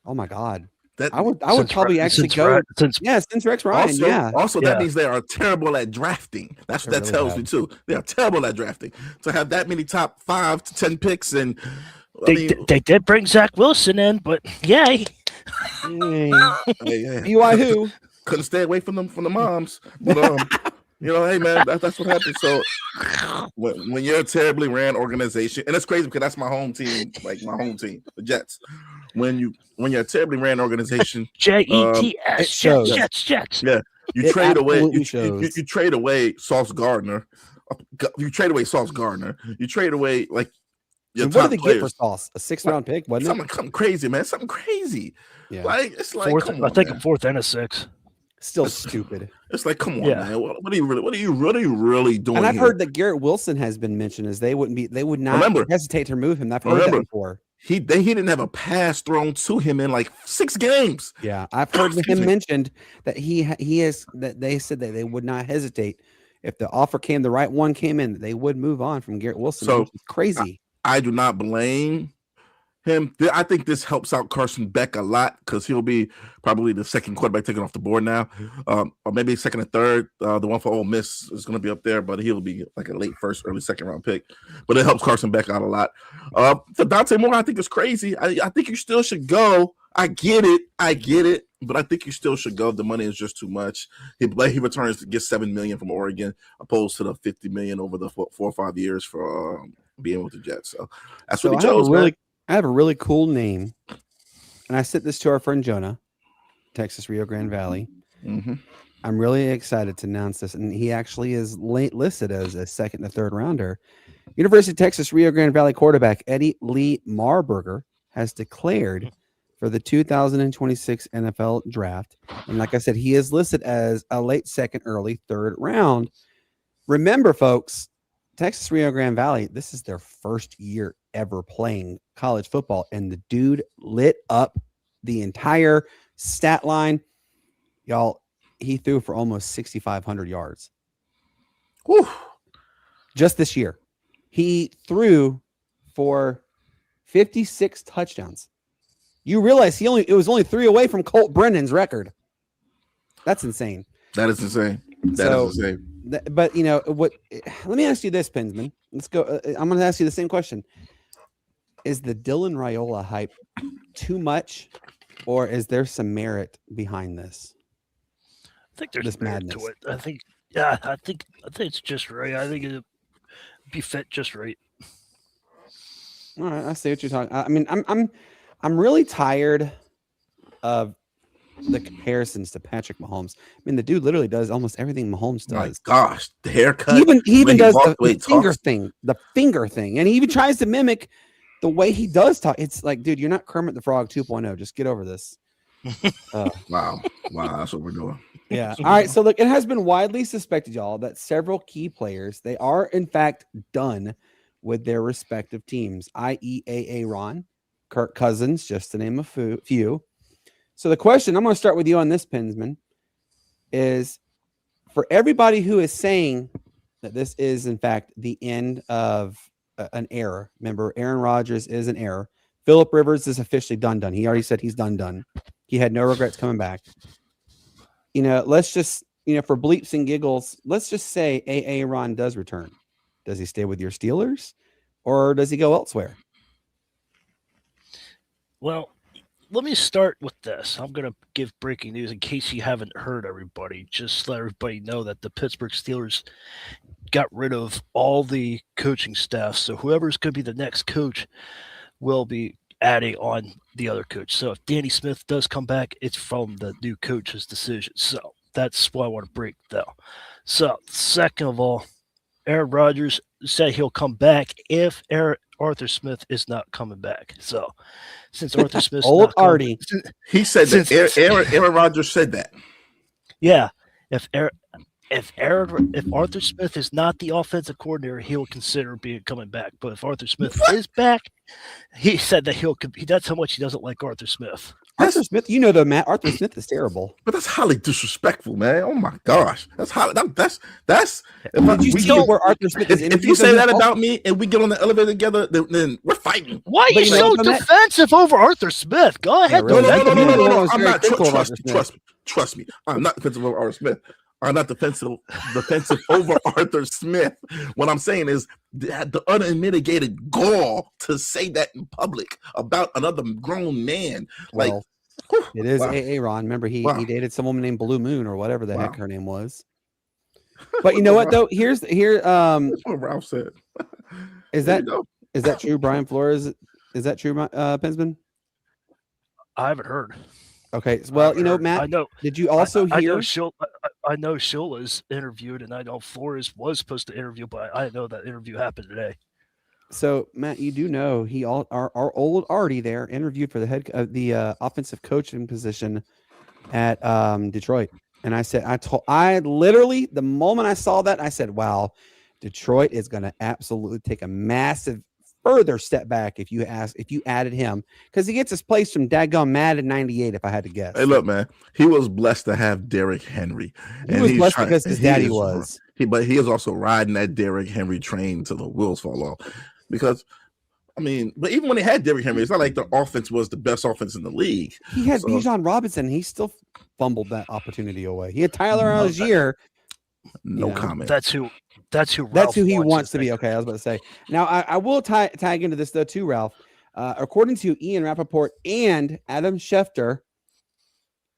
Speaker 1: Oh my God. I would probably actually go since Rex Ryan.
Speaker 3: Also, that means they are terrible at drafting. That's what that tells me too. They are terrible at drafting. To have that many top 5 to 10 picks, and
Speaker 4: they did bring Zach Wilson in, but yay.
Speaker 1: BYU
Speaker 3: couldn't stay away from the moms. But hey man, that's what happens. So when you're a terribly ran organization, and it's crazy because that's my home team, the Jets. When you're a terribly ran organization,
Speaker 4: Jets.
Speaker 3: Yeah. You
Speaker 1: It
Speaker 3: trade away.
Speaker 1: absolutely
Speaker 3: You
Speaker 1: shows.
Speaker 3: trade away Sauce Gardner. You trade away Sauce Gardner. You trade away like your
Speaker 1: And what
Speaker 3: top
Speaker 1: did they get for
Speaker 3: players.
Speaker 1: Sauce? A 6th-round pick, wasn't it?
Speaker 3: Something crazy, man. Something crazy.
Speaker 1: Yeah.
Speaker 3: Like it's like
Speaker 4: Fourth,
Speaker 3: come
Speaker 4: I
Speaker 3: on,
Speaker 4: think
Speaker 3: man.
Speaker 4: a fourth and a sixth.
Speaker 1: Still stupid.
Speaker 3: It's like come on,
Speaker 4: Yeah.
Speaker 3: man. What are you really doing?
Speaker 1: And I've
Speaker 3: here?
Speaker 1: heard that Garrett Wilson has been mentioned as they would not
Speaker 3: Remember-
Speaker 1: hesitate to remove him. I've heard that before.
Speaker 3: he didn't have a pass thrown to him in like 6 games.
Speaker 1: Yeah, I've heard
Speaker 3: Excuse
Speaker 1: him
Speaker 3: me.
Speaker 1: mentioned that he is that they said that they would not hesitate if the offer came, the right one came in, they would move on from Garrett Wilson.
Speaker 3: So,
Speaker 1: which is crazy.
Speaker 3: I do not blame him. I think this helps out Carson Beck a lot because he'll be probably the second quarterback taken off the board now, or maybe second or third. The one for Ole Miss is going to be up there, but he'll be like a late first, early second round pick. But it helps Carson Beck out a lot. For Dante Moore, I think it's crazy. I think you still should go. I get it, but I think you still should go. The money is just too much. He returns to get $7 million from Oregon, opposed to the $50 million over the 4 or 5 years for being with the Jets. So that's what he chose.
Speaker 1: I have a really cool name, and I sent this to our friend Jonah, Texas Rio Grande Valley.
Speaker 3: Mm-hmm.
Speaker 1: I'm really excited to announce this, and he actually is listed as a 2nd and 3rd rounder. University of Texas Rio Grande Valley quarterback Eddie Lee Marburger has declared for the 2026 NFL draft, and like I said, he is listed as a late 2nd, early 3rd round. Remember, folks, Texas Rio Grande Valley, this is their first year ever playing college football, and the dude lit up the entire stat line. Y'all, he threw for almost 6,500 yards.
Speaker 3: Whew.
Speaker 1: Just this year. He threw for 56 touchdowns. You realize it was only 3 away from Colt Brennan's record. That's insane.
Speaker 3: That is insane. That is insane.
Speaker 1: But you know what? Let me ask you this, Pinsman. Let's go. I'm going to ask you the same question. Is the Dylan Raiola hype too much, or is there some merit behind this?
Speaker 4: I think there's
Speaker 1: This
Speaker 4: merit
Speaker 1: madness.
Speaker 4: to it. I think it's just right. I think it'd be fit just right.
Speaker 1: All right, I see what you're talking. I mean, I'm really tired of the comparisons to Patrick Mahomes. I mean, the dude literally does almost everything Mahomes
Speaker 3: My
Speaker 1: does.
Speaker 3: gosh, the haircut.
Speaker 1: He even does the finger
Speaker 3: talks.
Speaker 1: thing, and he even tries to mimic the way he does talk. It's like, dude, you're not Kermit the Frog 2.0. Just get over this.
Speaker 3: Wow, that's what we're doing.
Speaker 1: Yeah. All right. So look, it has been widely suspected, y'all, that several key players, they are in fact done with their respective teams, i.e. Aaron, Kirk Cousins, just to name a few. So the question, I'm going to start with you on this, Pinsman, is for everybody who is saying that this is in fact the end of an era. Remember, Aaron Rodgers is an era. Phillip Rivers is officially done. He already said he's done. He had no regrets coming back. You know, let's just, for bleeps and giggles, let's just say Aaron does return. Does he stay with your Steelers or does he go elsewhere?
Speaker 4: Well, let me start with this. I'm going to give breaking news in case you haven't heard, everybody. Just let everybody know that the Pittsburgh Steelers got rid of all the coaching staff. So whoever's going to be the next coach will be adding on the other coach. So if Danny Smith does come back, it's from the new coach's decision. So that's what I want to break, though. So second of all, Aaron Rodgers said he'll come back if Arthur Smith is not coming back. So since Arthur Smith's
Speaker 1: Old
Speaker 4: not coming,
Speaker 1: Artie.
Speaker 3: He said that. Aaron Rodgers said that.
Speaker 4: yeah, if Arthur Smith is not the offensive coordinator, he'll consider coming back. But if Arthur Smith is back, he said that that's how much he doesn't like Arthur Smith.
Speaker 1: Arthur Smith, Matt, Arthur Smith is terrible.
Speaker 3: But that's highly disrespectful, man. Oh my gosh, that's highly. That's.
Speaker 1: Did you see where Arthur Smith is?
Speaker 3: If you say that about me and we get on the elevator together, then we're fighting.
Speaker 4: Why are you so defensive over Arthur Smith? Go ahead.
Speaker 1: really.
Speaker 3: No. I'm not.
Speaker 1: Trust
Speaker 3: Trust me. I'm not defensive over Arthur Smith. I'm not defensive over Arthur Smith. What I'm saying is the unmitigated gall to say that in public about another grown man.
Speaker 1: Well, it is Aaron. Remember, he
Speaker 3: Wow.
Speaker 1: dated some woman named Blue Moon or whatever the heck her name was. But you know what though? That's
Speaker 3: what Ralph said.
Speaker 1: Is that true, Brian Flores? Is that true, Pinsman?
Speaker 4: I haven't heard.
Speaker 1: Okay. Well, you know, Matt,
Speaker 4: I know.
Speaker 1: did you also
Speaker 4: I
Speaker 1: hear?
Speaker 4: know Shula's interviewed, and I know Flores was supposed to interview, but I know that interview happened today.
Speaker 1: So, Matt, you do know our old Artie there interviewed for the offensive coaching position at Detroit. And I literally, the moment I saw that, I said, wow, Detroit is going to absolutely take a massive further step back if you added him, because he gets his place from daggone Madden 98, if I had to guess.
Speaker 3: Hey, look, man, he was blessed to have Derrick Henry.
Speaker 1: He was blessed because his daddy was.
Speaker 3: But he is also riding that Derrick Henry train till the wheels fall off. Because, I mean, but even when they had Derrick Henry, it's not like the offense was the best offense in the league.
Speaker 1: He had Bijan Robinson. He still fumbled that opportunity away. He had Tyler Algier.
Speaker 3: No comment.
Speaker 4: That's who
Speaker 1: he wants to be. Okay, I was about to say. Now, I will tag into this, though, too, Ralph. According to Ian Rappaport and Adam Schefter,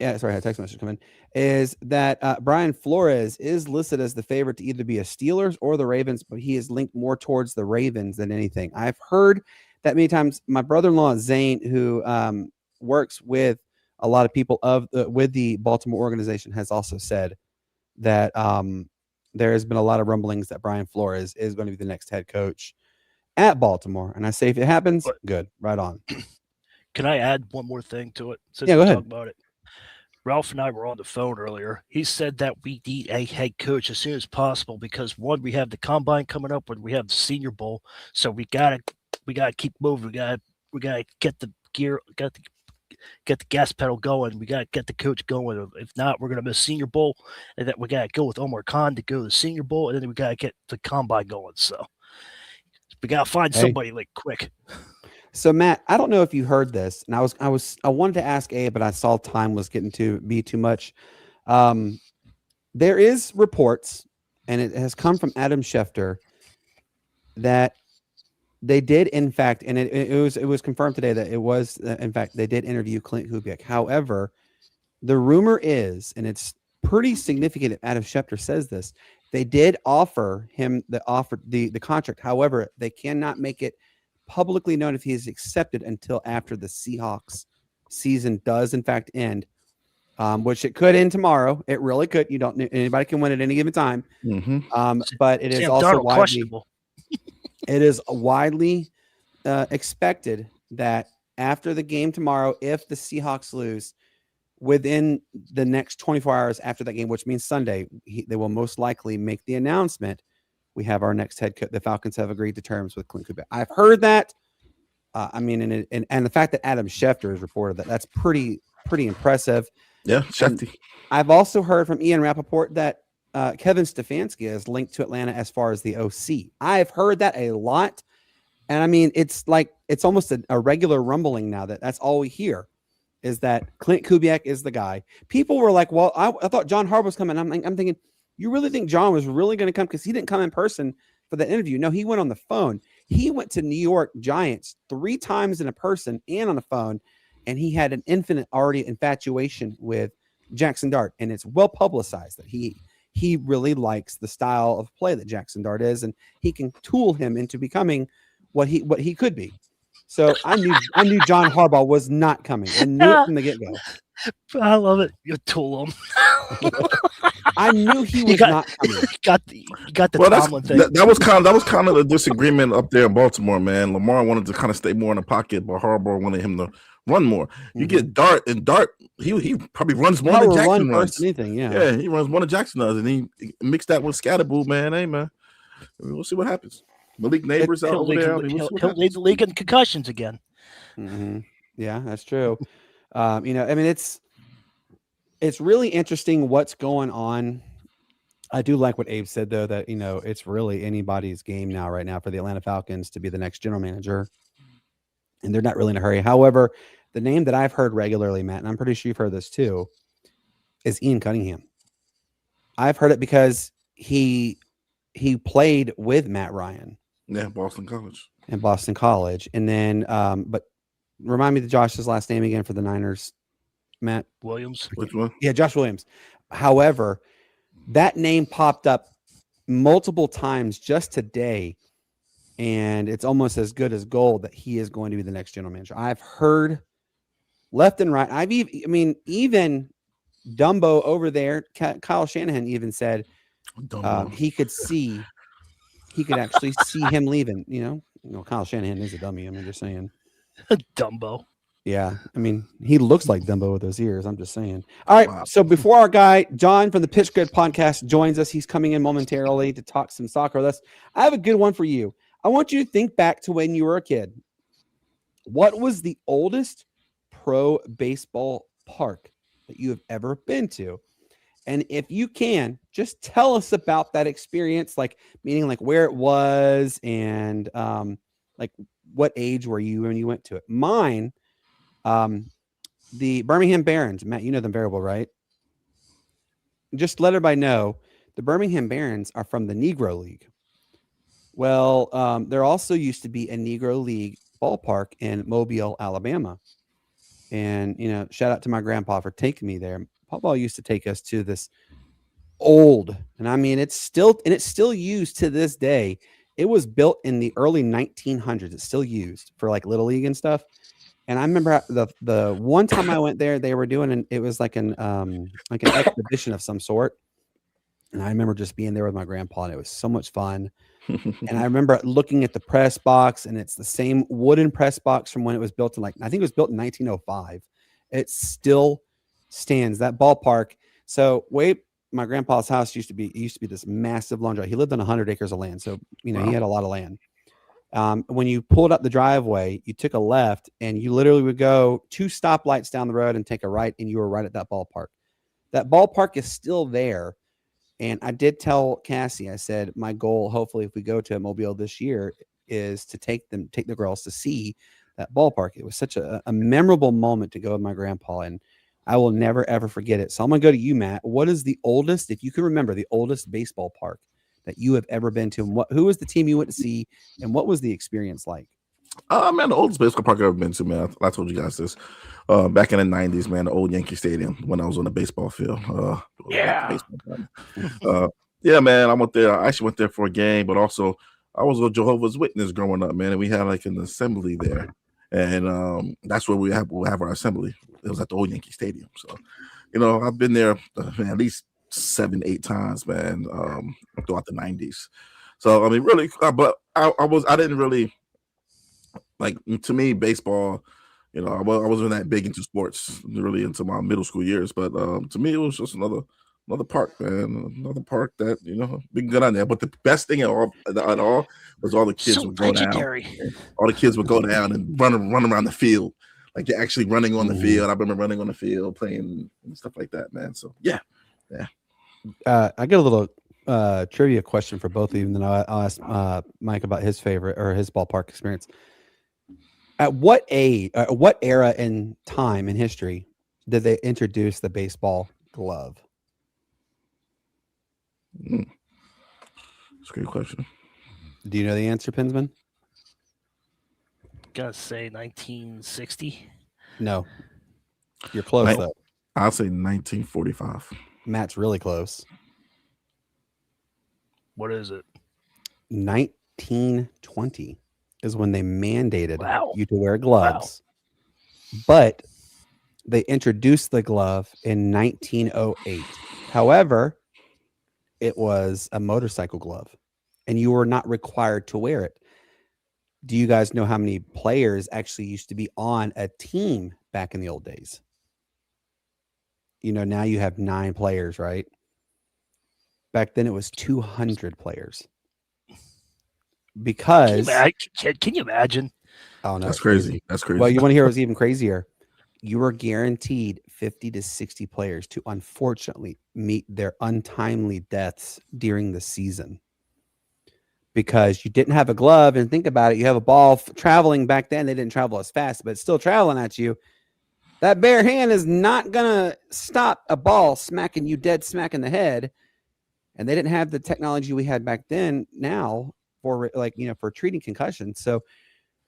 Speaker 1: I had a text message come in, is that Brian Flores is listed as the favorite to either be a Steelers or the Ravens, but he is linked more towards the Ravens than anything. I've heard that many times. My brother-in-law, Zane, who works with a lot of people with the Baltimore organization, has also said that there has been a lot of rumblings that Brian Flores is going to be the next head coach at Baltimore. And I say, if it happens, good, right on.
Speaker 4: Can I add one more thing to it?
Speaker 1: Yeah, go ahead.
Speaker 4: Talk about it. Ralph and I were on the phone earlier. He said that we need a head coach as soon as possible because, one, we have the combine coming up and we have the Senior Bowl, so we gotta keep moving. We gotta get the gear, get the gas pedal going. We gotta get the coach going. If not, we're gonna miss Senior Bowl, and that we gotta go with Omar Khan to go to the Senior Bowl, and then we gotta get the combine going. So we gotta find somebody like quick.
Speaker 1: So, Matt, I don't know if you heard this, and I wanted to ask Abe, but I saw time was getting to be too much. There is reports, and it has come from Adam Schefter, that they did, in fact, and it was confirmed today that it was, in fact, they did interview Clint Kubiak. However, the rumor is, and it's pretty significant if Adam Schefter says this, they did offer him the contract. However, they cannot make it publicly known if he is accepted until after the Seahawks season does in fact end, which it could end tomorrow. It really could. Anybody can win at any given time.
Speaker 3: Mm-hmm.
Speaker 1: But it is also widely expected that after the game tomorrow, if the Seahawks lose within the next 24 hours after that game, which means Sunday, they will most likely make the announcement. We have our next head coach. The Falcons have agreed to terms with Clint Kubiak. I've heard that. And the fact that Adam Schefter has reported that's pretty impressive.
Speaker 3: Yeah, Schefter.
Speaker 1: I've also heard from Ian Rappaport that Kevin Stefanski is linked to Atlanta as far as the OC. I've heard that a lot, and I mean it's almost a regular rumbling now that's all we hear is that Clint Kubiak is the guy. People were like, "Well, I thought John Harbaugh was coming." I'm thinking. You really think John was really going to come? Because he didn't come in person for the interview. No, he went on the phone. He went to New York Giants 3 times in a person and on the phone, and he had an infinite already infatuation with Jackson Dart. And it's well publicized that he really likes the style of play that Jackson Dart is, and he can tool him into becoming what he could be. So I knew John Harbaugh was not coming. I knew it from the get-go.
Speaker 4: I love it. You tool him.
Speaker 1: I knew he was not coming.
Speaker 4: You got the Tomlin thing.
Speaker 3: That was kind of the disagreement up there in Baltimore, man. Lamar wanted to kind of stay more in the pocket, but Harbaugh wanted him to run more. You get Dart, and Dart, he probably runs more than Jackson runs.
Speaker 1: Anything,
Speaker 3: yeah, he runs more than Jackson does, and he mixed that with Scatterboo, man. Hey, man, we'll see what happens. Malik Neighbors out over there.
Speaker 4: He'll lead the league in concussions again.
Speaker 1: Mm-hmm. Yeah, that's true. I mean, it's really interesting what's going on. I do like what Abe said, though, that, it's really anybody's game now, right now, for the Atlanta Falcons to be the next general manager. And they're not really in a hurry. However, the name that I've heard regularly, Matt, and I'm pretty sure you've heard this too, is Ian Cunningham. I've heard it because he played with Matt Ryan.
Speaker 3: Yeah, Boston College. And then, but remind me of Josh's last name again for the Niners, Matt.
Speaker 4: Williams.
Speaker 3: Which one?
Speaker 1: Yeah, Josh Williams. However, that name popped up multiple times just today, and it's almost as good as gold that he is going to be the next general manager. I've heard left and right. Even Dumbo over there, Kyle Shanahan even said he could actually see him leaving. Kyle Shanahan is a dummy. I'm just saying.
Speaker 4: Dumbo.
Speaker 1: Yeah, he looks like Dumbo with those ears. I'm just saying. All right,
Speaker 3: Wow.
Speaker 1: so before our guy John from the Pitch Grid podcast joins us, he's coming in momentarily to talk some soccer with us. I have a good one for you. I want you to think back to when you were a kid. What was the oldest pro baseball park that you have ever been to? And if you can, just tell us about that experience, meaning where it was and what age were you when you went to it? Mine, the Birmingham Barons. Matt, you know them very well, right? Just let everybody know the Birmingham Barons are from the Negro League. Well, there also used to be a Negro League ballpark in Mobile, Alabama. And, shout out to my grandpa for taking me there. Papa used to take us to this old, and it's still used to this day. It was built in the early 1900s. It's still used for Little League and stuff. And I remember the one time I went there, they were doing it was like an exhibition of some sort. And I remember just being there with my grandpa, and it was so much fun. And I remember looking at the press box, and it's the same wooden press box from when it was built in I think it was built in 1905. It still stands, that ballpark. So my grandpa's house used to be this massive lawn drive. He lived on 100 acres of land. So,
Speaker 3: Wow.
Speaker 1: He had a lot of land. When you pulled up the driveway, you took a left, and you literally would go 2 stoplights down the road and take a right, and you were right at that ballpark. That ballpark is still there. And I did tell Cassie, I said, my goal, hopefully, if we go to Mobile this year, is to take the girls to see that ballpark. It was such a memorable moment to go with my grandpa, and I will never, ever forget it. So I'm going to go to you, Matt. What is the oldest, if you can remember, the oldest baseball park that you have ever been to? And who was the team you went to see, and what was the experience like?
Speaker 3: Man, the oldest baseball park I've ever been to, man. I told you guys this. Back in the 90s, man, the old Yankee Stadium when I was on the baseball field.
Speaker 4: Yeah,
Speaker 3: man. I went there. I actually went there for a game, but also I was a Jehovah's Witness growing up, man. And we had an assembly there, and that's where we'll have our assembly. It was at the old Yankee Stadium. So, I've been there at least 7-8 times, man, throughout the 90s. So really, but I didn't really. To me, baseball, I wasn't that big into sports really into my middle school years, but to me, it was just another park, man, another park that, we can get on there. But the best thing at all was all the kids would go down. All the kids would go down and run around the field. They're actually running on the field. I remember running on the field, playing and stuff like that, man. So, yeah.
Speaker 1: I get a little trivia question for both of you, and then I'll ask Mike about his favorite or his ballpark experience. At what age, what era in time in history did they introduce the baseball glove?
Speaker 3: That's a great question.
Speaker 1: Do you know the answer, Pinsman?
Speaker 4: Gotta say 1960.
Speaker 1: No. You're close, though.
Speaker 3: I'll say 1945.
Speaker 1: Matt's really close.
Speaker 4: What is it?
Speaker 1: 1920 is when they mandated
Speaker 4: Wow.
Speaker 1: you to wear gloves. Wow. But they introduced the glove in 1908. However, it was a motorcycle glove, and you were not required to wear it. Do you guys know how many players actually used to be on a team back in the old days? Now you have 9 players, right? Back then it was 200 players. Because
Speaker 4: can you imagine?
Speaker 1: Oh no,
Speaker 3: that's crazy. That's crazy.
Speaker 1: Well, you want to hear what's even crazier? You were guaranteed 50 to 60 players to unfortunately meet their untimely deaths during the season. Because you didn't have a glove, and think about it, you have a ball traveling back then. They didn't travel as fast, but it's still traveling at you. That bare hand is not gonna stop a ball smacking you dead smack in the head. And they didn't have the technology we had back then now for for treating concussions. So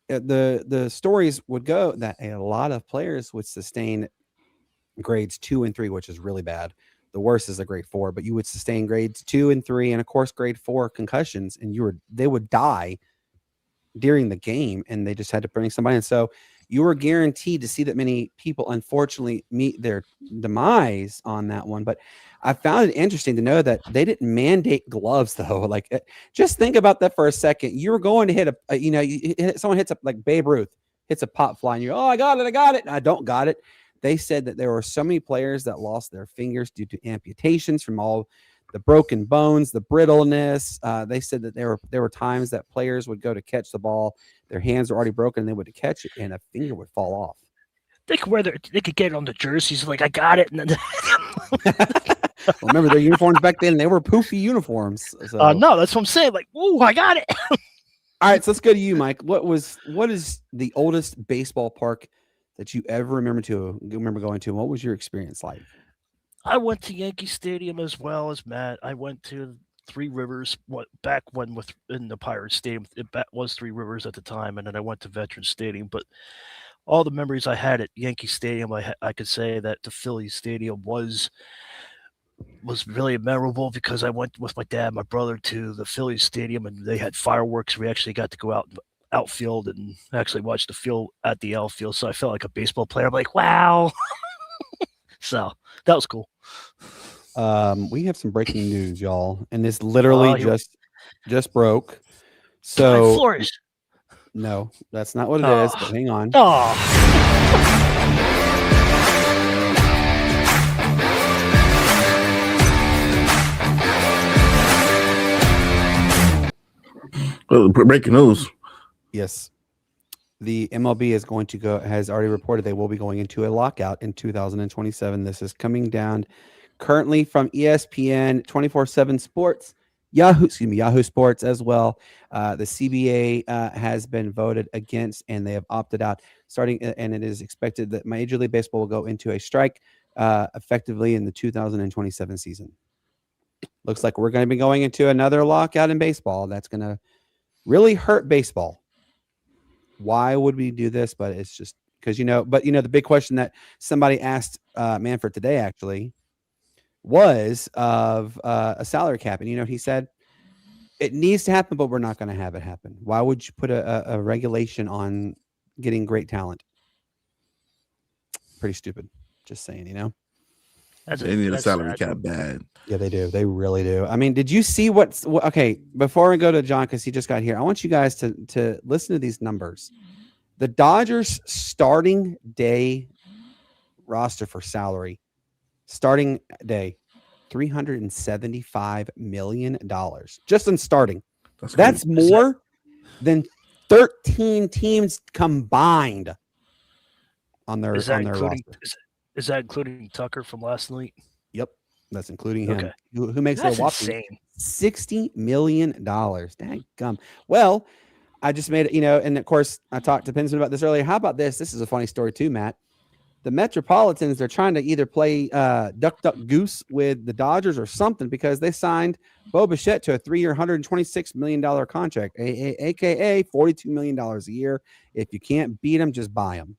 Speaker 1: the stories would go that a lot of players would sustain grades 2 and 3, which is really bad. The worst is a grade 4, but you would sustain grades 2 and 3, and of course grade 4 concussions, and they would die during the game, and they just had to bring somebody in. So you were guaranteed to see that many people unfortunately meet their demise on that one. But I found it interesting to know that they didn't mandate gloves though. Like, just think about that for a second. You were going to hit someone hits up like Babe Ruth hits a pop fly and you're, oh, I got it. I don't got it. They said that there were so many players that lost their fingers due to amputations from all the broken bones, the brittleness. They said that there were times that players would go to catch the ball, their hands were already broken, and they would catch it, and a finger would fall off.
Speaker 4: They could get it on the jerseys, like I got it, and then
Speaker 1: Well, remember their uniforms back then? They were poofy uniforms. So.
Speaker 4: No, that's what I'm saying. Like, ooh, I got it.
Speaker 1: All right, so let's go to you, Mike. What is the oldest baseball park that you ever remember going to? And what was your experience like?
Speaker 4: I went to Yankee Stadium as well as Matt. I went to Three Rivers back when in the Pirates Stadium. It was Three Rivers at the time, and then I went to Veterans Stadium. But all the memories I had at Yankee Stadium, I could say that the Phillies Stadium was really memorable because I went with my dad, my brother, to the Phillies Stadium, and they had fireworks. We actually got to go out outfield and actually watch the field at the outfield. So I felt like a baseball player. I'm like, wow. So that was cool.
Speaker 1: We have some breaking news, y'all, and this literally just broke. So
Speaker 4: Flores.
Speaker 1: No, that's not what it is. But hang on.
Speaker 3: Well, breaking news.
Speaker 1: Yes. The MLB has already reported they will be going into a lockout in 2027. This is coming down currently from ESPN, 24/7 Sports, Yahoo Sports as well. The CBA has been voted against, and they have opted out. And it is expected that Major League Baseball will go into a strike effectively in the 2027 season. Looks like we're going to be going into another lockout in baseball. That's going to really hurt baseball. Why would we do this? But it's just because, the big question that somebody asked Manfred today actually was of a salary cap. And, he said it needs to happen, but we're not going to have it happen. Why would you put a regulation on getting great talent? Pretty stupid. Just saying,
Speaker 3: They need a salary cap bad.
Speaker 1: Yeah, they do. They really do. I mean, did you see okay, before we go to John, because he just got here, I want you guys to listen to these numbers. The Dodgers starting day roster for salary, starting day, $375 million. Just in starting. That's more than 13 teams combined on their roster.
Speaker 4: Is that including Tucker from last night?
Speaker 1: Yep, that's including him.
Speaker 4: Okay.
Speaker 1: Who makes
Speaker 4: That's
Speaker 1: a whopping
Speaker 4: insane.
Speaker 1: $60 million. Dang gum. Well, I just made it, and of course I talked to Pinsman about this earlier. How about this? This is a funny story too, Matt. The Metropolitans, they're trying to either play duck, duck, goose with the Dodgers or something because they signed Bo Bichette to a 3-year, $126 million contract, aka $42 million a year. If you can't beat them, just buy them.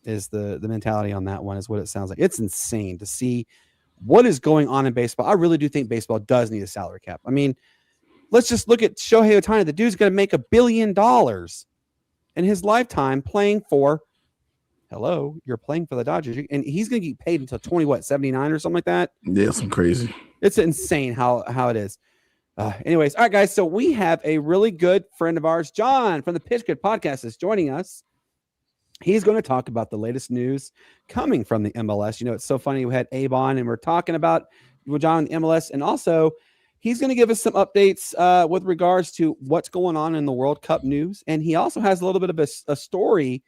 Speaker 1: Is the mentality on that one, is what it sounds like. It's insane to see what is going on in baseball. I really do think baseball does need a salary cap. I mean, let's just look at Shohei Ohtani. The dude's going to make $1 billion in his lifetime playing for, you're playing for the Dodgers, and he's going to get paid until 79 or something like that.
Speaker 3: Yeah, some crazy.
Speaker 1: It's insane how it is. Anyways, all right, guys. So we have a really good friend of ours, John from the Pitch Good Podcast, is joining us. He's going to talk about the latest news coming from the MLS. It's so funny. We had Abe on, and we're talking about John the MLS, and also he's going to give us some updates with regards to what's going on in the World Cup news. And he also has a little bit of a story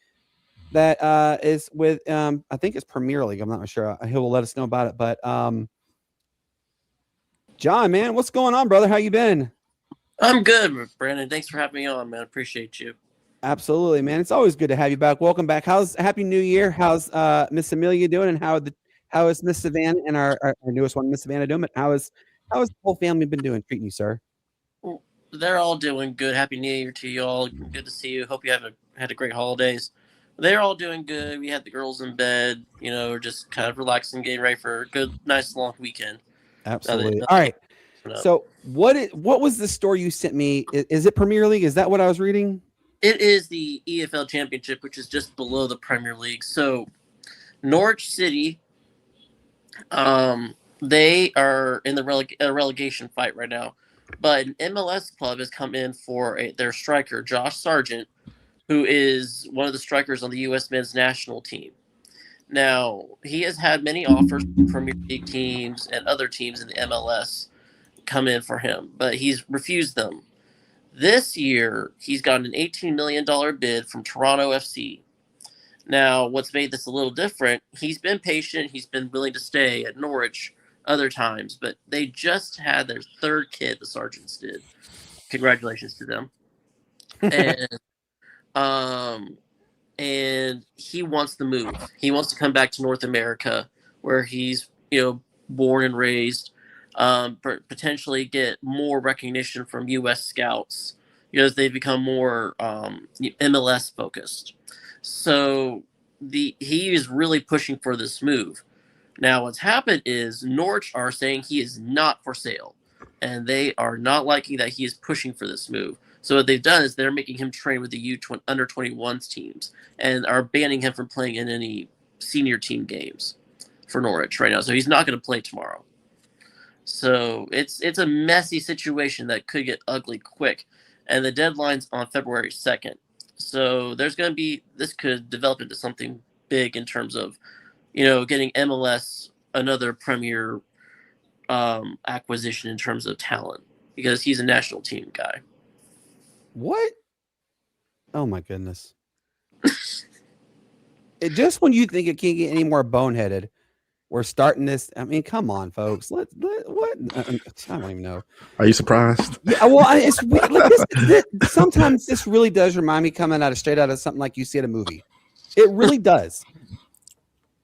Speaker 1: that is with, I think it's Premier League. I'm not sure. He will let us know about it. But John, man, what's going on, brother? How you been?
Speaker 6: I'm good, Brandon. Thanks for having me on, man. Appreciate you.
Speaker 1: Absolutely, man. It's always good to have you back. Welcome back. Happy New Year. How's Miss Amelia doing, and how is Miss Savannah and our newest one, Miss Savannah, doing? How has the whole family been doing, treating you, sir?
Speaker 6: Well, they're all doing good. Happy New Year to you all. Good to see you. Hope you had a great holidays. They're all doing good. We had the girls in bed. We're just kind of relaxing, getting ready for a good, nice long weekend.
Speaker 1: Absolutely. All right. So what was the story you sent me? Is it Premier League? Is that what I was reading?
Speaker 6: It is the EFL Championship, which is just below the Premier League. So Norwich City, they are in the relegation fight right now. But an MLS club has come in for their striker, Josh Sargent, who is one of the strikers on the U.S. men's national team. Now, he has had many offers from Premier League teams and other teams in the MLS come in for him, but he's refused them. This year, he's gotten an $18 million bid from Toronto FC. Now, what's made this a little different, he's been patient. He's been willing to stay at Norwich other times, but they just had their third kid, the Sargents did. Congratulations to them. And he wants to move. He wants to come back to North America where he's, born and raised, potentially get more recognition from U.S. scouts because they've become more MLS focused. So he is really pushing for this move. Now, what's happened is Norwich are saying he is not for sale, and they are not liking that he is pushing for this move. So what they've done is they're making him train with the under-21s teams and are banning him from playing in any senior team games for Norwich right now. So he's not going to play tomorrow. So it's a messy situation that could get ugly quick. And the deadline's on February 2nd. So there's going to be – this could develop into something big in terms of, getting MLS another premier acquisition in terms of talent because he's a national team guy.
Speaker 1: What? Oh my goodness! Just when you think it can't get any more boneheaded, we're starting this. I mean, come on, folks. What? I don't even know.
Speaker 3: Are you surprised?
Speaker 1: Yeah. Well, it's weird. Like this, sometimes this really does remind me coming straight out of something like you see at a movie. It really does.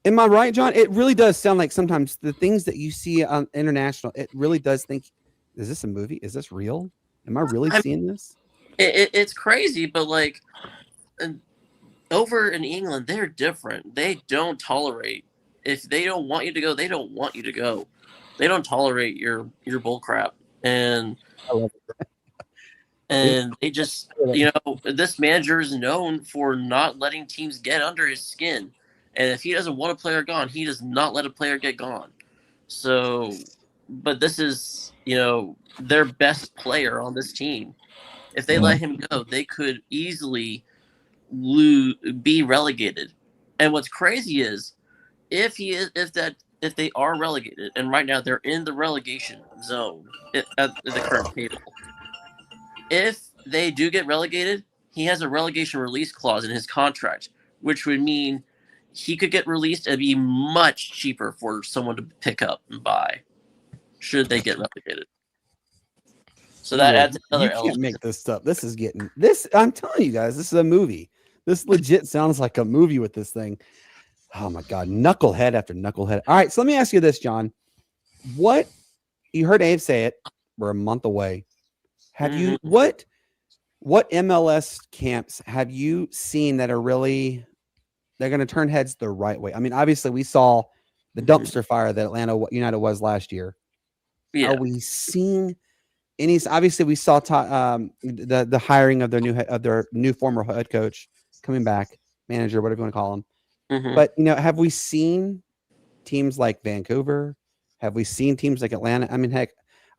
Speaker 1: Am I right, John? It really does sound like sometimes the things that you see on international. It really does think, is this a movie? Is this real? Am I really seeing this?
Speaker 6: It's crazy, but over in England, they're different. They don't tolerate. If they don't want you to go, they don't want you to go. They don't tolerate your bull crap. And they just, this manager is known for not letting teams get under his skin. And if he doesn't want a player gone, he does not let a player get gone. So, but this is, their best player on this team. If they let him go, they could easily be relegated. And what's crazy is if they are relegated, and right now they're in the relegation zone at the current table. If they do get relegated, he has a relegation release clause in his contract, which would mean he could get released and be much cheaper for someone to pick up and buy should they get relegated. So that adds another element.
Speaker 1: You can't make this stuff. This is getting this. I'm telling you guys, this is a movie. This legit sounds like a movie with this thing. Oh my God, knucklehead after knucklehead. All right, so let me ask you this, John. What you heard Abe say it? We're a month away. Have you what MLS camps have you seen that are really they're going to turn heads the right way? I mean, obviously we saw the dumpster fire that Atlanta United was last year. Yeah. Are we seeing any? Obviously, we saw the hiring of their new former head coach coming back, manager, whatever you want to call him. But have we seen teams like Vancouver? Have we seen teams like Atlanta? I mean, heck,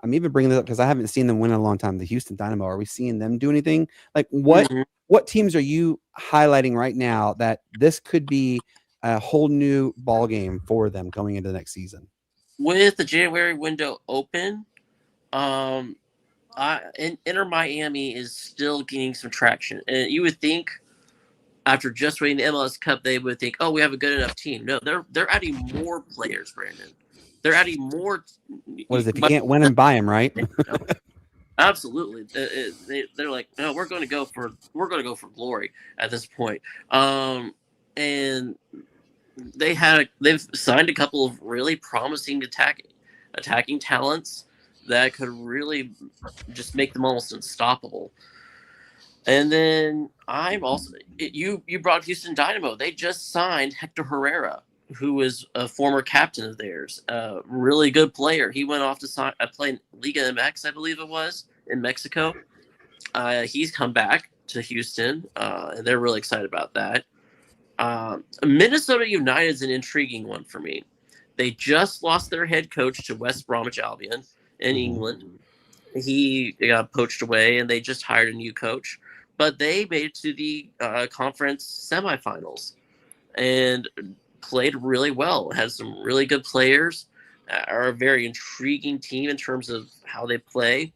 Speaker 1: I'm even bringing this up because I haven't seen them win in a long time. The Houston Dynamo. Are we seeing them do anything? Like what teams are you highlighting right now that this could be a whole new ball game for them going into the next season?
Speaker 6: With the January window open, Inter Miami is still gaining some traction. And you would think after just winning the MLS Cup, they would think, oh, we have a good enough team. No, they're adding more players, Brandon. They're adding more.
Speaker 1: What is it? If you can't win them, buy them, right?
Speaker 6: Absolutely. They're like, no, we're going to go for glory at this point. And they've signed a couple of really promising attacking talents that could really just make them almost unstoppable. And then you brought Houston Dynamo. They just signed Hector Herrera, who was a former captain of theirs, a really good player. He went off to play in Liga MX, I believe it was, in Mexico. He's come back, to Houston, and they're really excited about that. Minnesota United is an intriguing one for me. They just lost their head coach to West Bromwich Albion in England. He got poached away, and they just hired a new coach. But they made it to the conference semifinals and played really well. Has some really good players. Are a very intriguing team in terms of how they play.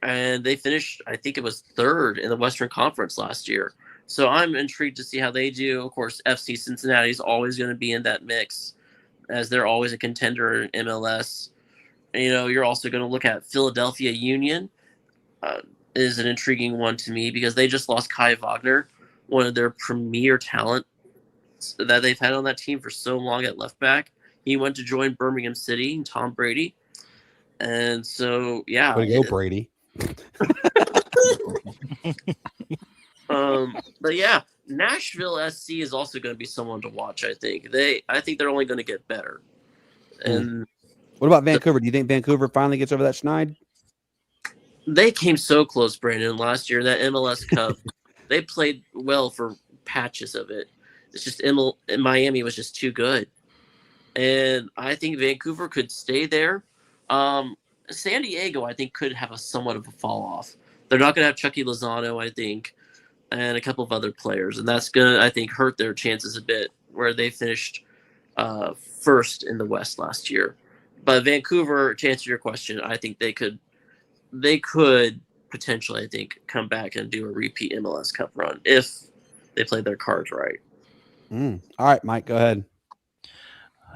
Speaker 6: And they finished, I think it was third in the Western Conference last year. So I'm intrigued to see how they do. Of course, FC Cincinnati is always going to be in that mix, as they're always a contender in MLS. And, you're also going to look at Philadelphia Union is an intriguing one to me because they just lost Kai Wagner, one of their premier talents that they've had on that team for so long at left back. He went to join Birmingham City and Tom Brady. And so, yeah.
Speaker 1: Way to go, Brady.
Speaker 6: But yeah, Nashville SC is also going to be someone to watch. I think they're only going to get better. And
Speaker 1: what about Vancouver? Do you think Vancouver finally gets over that schneid?
Speaker 6: They came so close, Brandon, last year in that MLS Cup. They played well for patches of it. It's just Miami was just too good, and I think Vancouver could stay there. San Diego, I think, could have somewhat of a fall off. They're not going to have Chucky Lozano, I think, and a couple of other players. And that's going to, I think, hurt their chances a bit, where they finished first in the West last year. But Vancouver, to answer your question, I think they could potentially, I think, come back and do a repeat MLS Cup run if they play their cards right.
Speaker 1: All right, Mike, go ahead.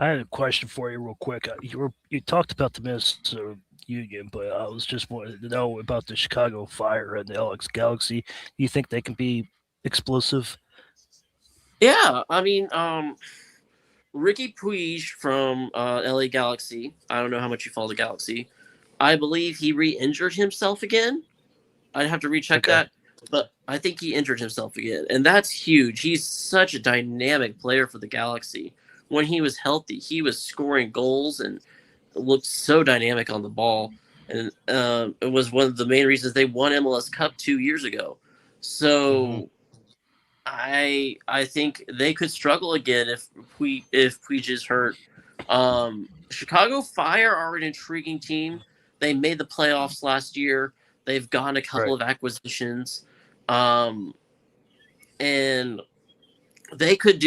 Speaker 4: I had a question for you real quick. You talked about the Minnesota Union, but I was just wanting to know about the Chicago Fire and the LX Galaxy. Do you think they can be explosive?
Speaker 6: Yeah, I mean, Ricky Puig from LA Galaxy. I don't know how much you follow the Galaxy. I believe he re-injured himself again. I'd have to recheck that, but I think he injured himself again, and that's huge. He's such a dynamic player for the Galaxy. When he was healthy, he was scoring goals and looked so dynamic on the ball. And it was one of the main reasons they won MLS Cup 2 years ago. So I think they could struggle again if Puig is hurt. Chicago Fire are an intriguing team. They made the playoffs last year. They've gotten a couple of acquisitions. And they could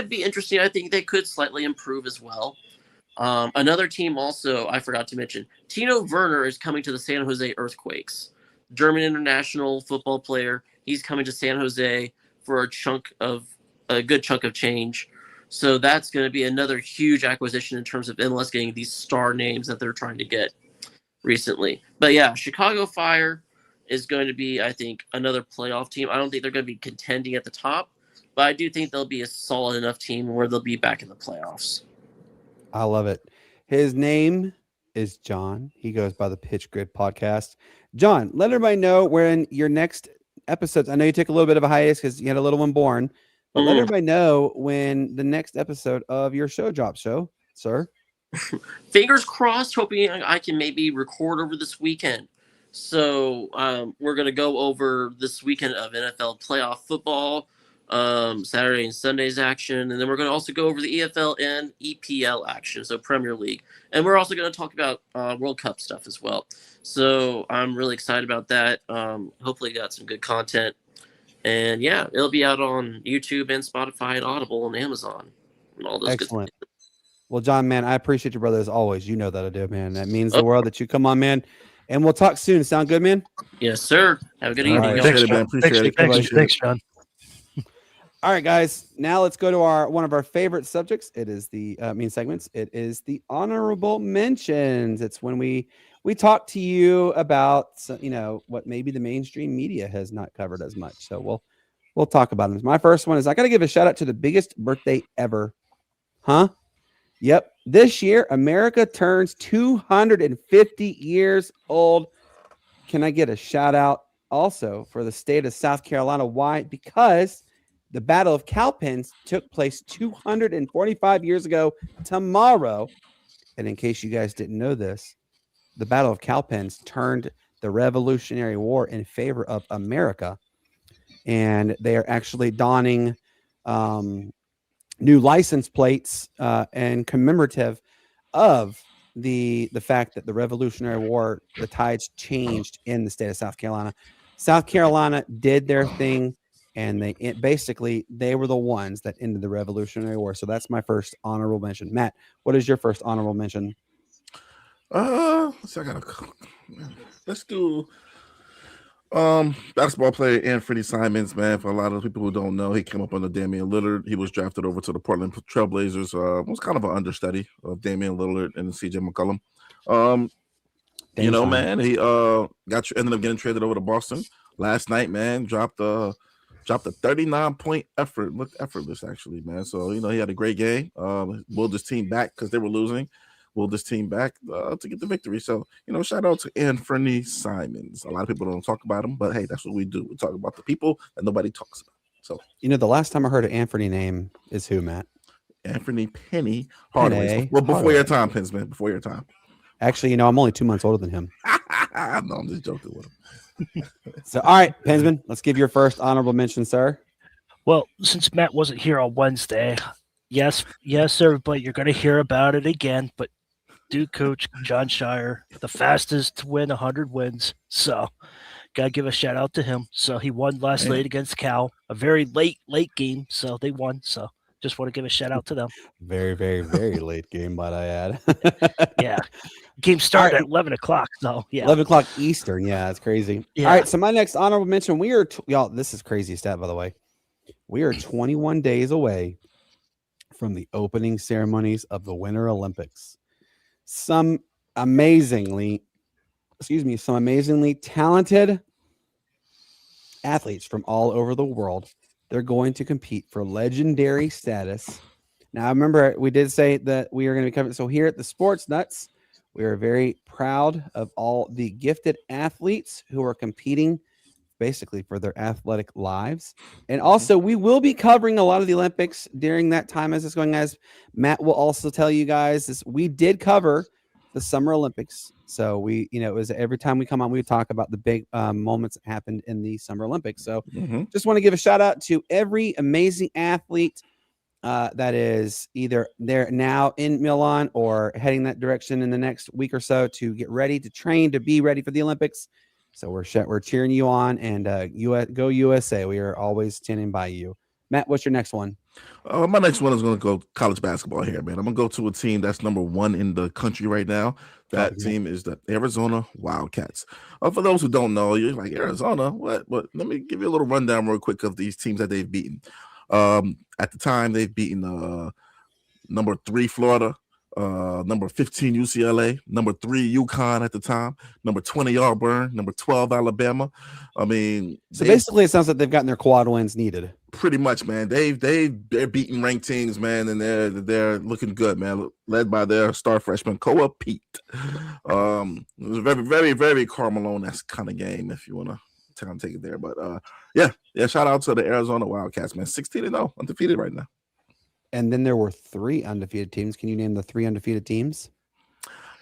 Speaker 6: be interesting. I think they could slightly improve as well. Another team also I forgot to mention, Tino Werner is coming to the San Jose Earthquakes. German international football player. He's coming to San Jose for a good chunk of change. So that's going to be another huge acquisition in terms of MLS getting these star names that they're trying to get recently. But yeah, Chicago Fire is going to be, I think, another playoff team. I don't think they're going to be contending at the top, but I do think they'll be a solid enough team where they'll be back in the playoffs.
Speaker 1: I love it. His name is John. He goes by the Pitch Grid podcast. John, let everybody know when your next episodes. I know you took a little bit of a hiatus because you had a little one born, but let everybody know when the next episode of your show drops, sir.
Speaker 6: Fingers crossed, hoping I can maybe record over this weekend. So we're going to go over this weekend of NFL playoff football, Saturday and Sunday's action, and then we're going to also go over the EFL and EPL action, so Premier League. And we're also going to talk about World Cup stuff as well. So I'm really excited about that. Hopefully got some good content. And yeah, it'll be out on YouTube and Spotify and Audible and Amazon and all those.
Speaker 1: Excellent. Good things. Well, John, man, I appreciate you, brother, as always. You know that I do, man. That means the world that you come on, man. And we'll talk soon. Sound good, man?
Speaker 6: Yes, sir. Have a good evening.
Speaker 1: Right.
Speaker 3: Appreciate it, man. Appreciate it.
Speaker 4: Thanks, John.
Speaker 1: All right, guys. Now let's go to one of our favorite subjects. It is the main segments. It is the honorable mentions. It's when we talk to you about what maybe the mainstream media has not covered as much. So we'll talk about them. My first one is I got to give a shout out to the biggest birthday ever. Huh? Yep. This year, America turns 250 years old. Can I get a shout out also for the state of South Carolina? Why? Because the Battle of Cowpens took place 245 years ago tomorrow. And in case you guys didn't know this, the Battle of Cowpens turned the Revolutionary War in favor of America. and they are actually donning new license plates and commemorative of the fact that the Revolutionary War, the tides changed in the state of South Carolina. South Carolina did their thing, and basically they were the ones that ended the Revolutionary War. So that's my first honorable mention. Matt, what is your first honorable mention?
Speaker 3: Let's do basketball player Anthony Simons, man. For a lot of people who don't know, he came up under Damian Lillard. He was drafted over to the Portland Trailblazers. Was kind of an understudy of Damian Lillard and CJ McCollum. Man, he ended up getting traded over to Boston last night, man. Dropped a 39-point effort. Looked effortless, actually, man. So, he had a great game. Willed his team back because they were losing. Willed his team back to get the victory. So, shout out to Anthony Simons. A lot of people don't talk about him, but hey, that's what we do. We talk about the people that nobody talks about. So,
Speaker 1: the last time I heard an Anthony name is who, Matt?
Speaker 3: Anthony Penny Hardaway. Well, before your time, Pinsman. Before your time.
Speaker 1: Actually, I'm only 2 months older than him.
Speaker 3: No, I'm just joking with him.
Speaker 1: So, all right, Pinsman, let's give your first honorable mention, sir.
Speaker 4: Well, since Matt wasn't here on Wednesday, yes, everybody, you're going to hear about it again. But Duke coach John Shire, the fastest to win 100 wins. So, got to give a shout out to him. So he won last night against Cal, a very late game. So they won. So just want to give a shout out to them.
Speaker 1: Very, very, very late game, might I add.
Speaker 4: Yeah. Game started at 11 o'clock. So, yeah.
Speaker 1: 11 o'clock Eastern. Yeah, it's crazy. Yeah. All right. So, my next honorable mention, y'all, this is crazy stat, by the way. We are 21 days away from the opening ceremonies of the Winter Olympics. Some amazingly talented athletes from all over the world. They're going to compete for legendary status. Now, remember, we did say that we are going to be covering. So here at the Sportz Nutz, we are very proud of all the gifted athletes who are competing basically for their athletic lives. And also, we will be covering a lot of the Olympics during that time as it's going. As Matt will also tell you guys, we did cover the Summer Olympics. So it was every time we come on, we talk about the big moments that happened in the Summer Olympics. So just want to give a shout out to every amazing athlete that is either there now in Milan or heading that direction in the next week or so to get ready to train to be ready for the Olympics. So we're cheering you on, and go USA. We are always standing by you. Matt, what's your next one?
Speaker 3: My next one is going to go college basketball here, man. I'm going to go to a team that's number one in the country right now. That team is the Arizona Wildcats. For those who don't know, you're like, Arizona? What? But let me give you a little rundown real quick of these teams that they've beaten. At the time, they've beaten number 3 Florida, number 15 UCLA, number 3 UConn at the time, number 20 Auburn, number 12 Alabama. I mean,
Speaker 1: so basically, it sounds like they've gotten their quad wins needed.
Speaker 3: Pretty much, man. They're beating ranked teams, man, and they're looking good, man. Led by their star freshman Koa Pete. It was a very, very, very Karl Malone-esque kind of game, if you want to take it there. But yeah. Shout out to the Arizona Wildcats, man. 16-0, undefeated right now.
Speaker 1: And then there were 3 undefeated teams. Can you name the 3 undefeated teams?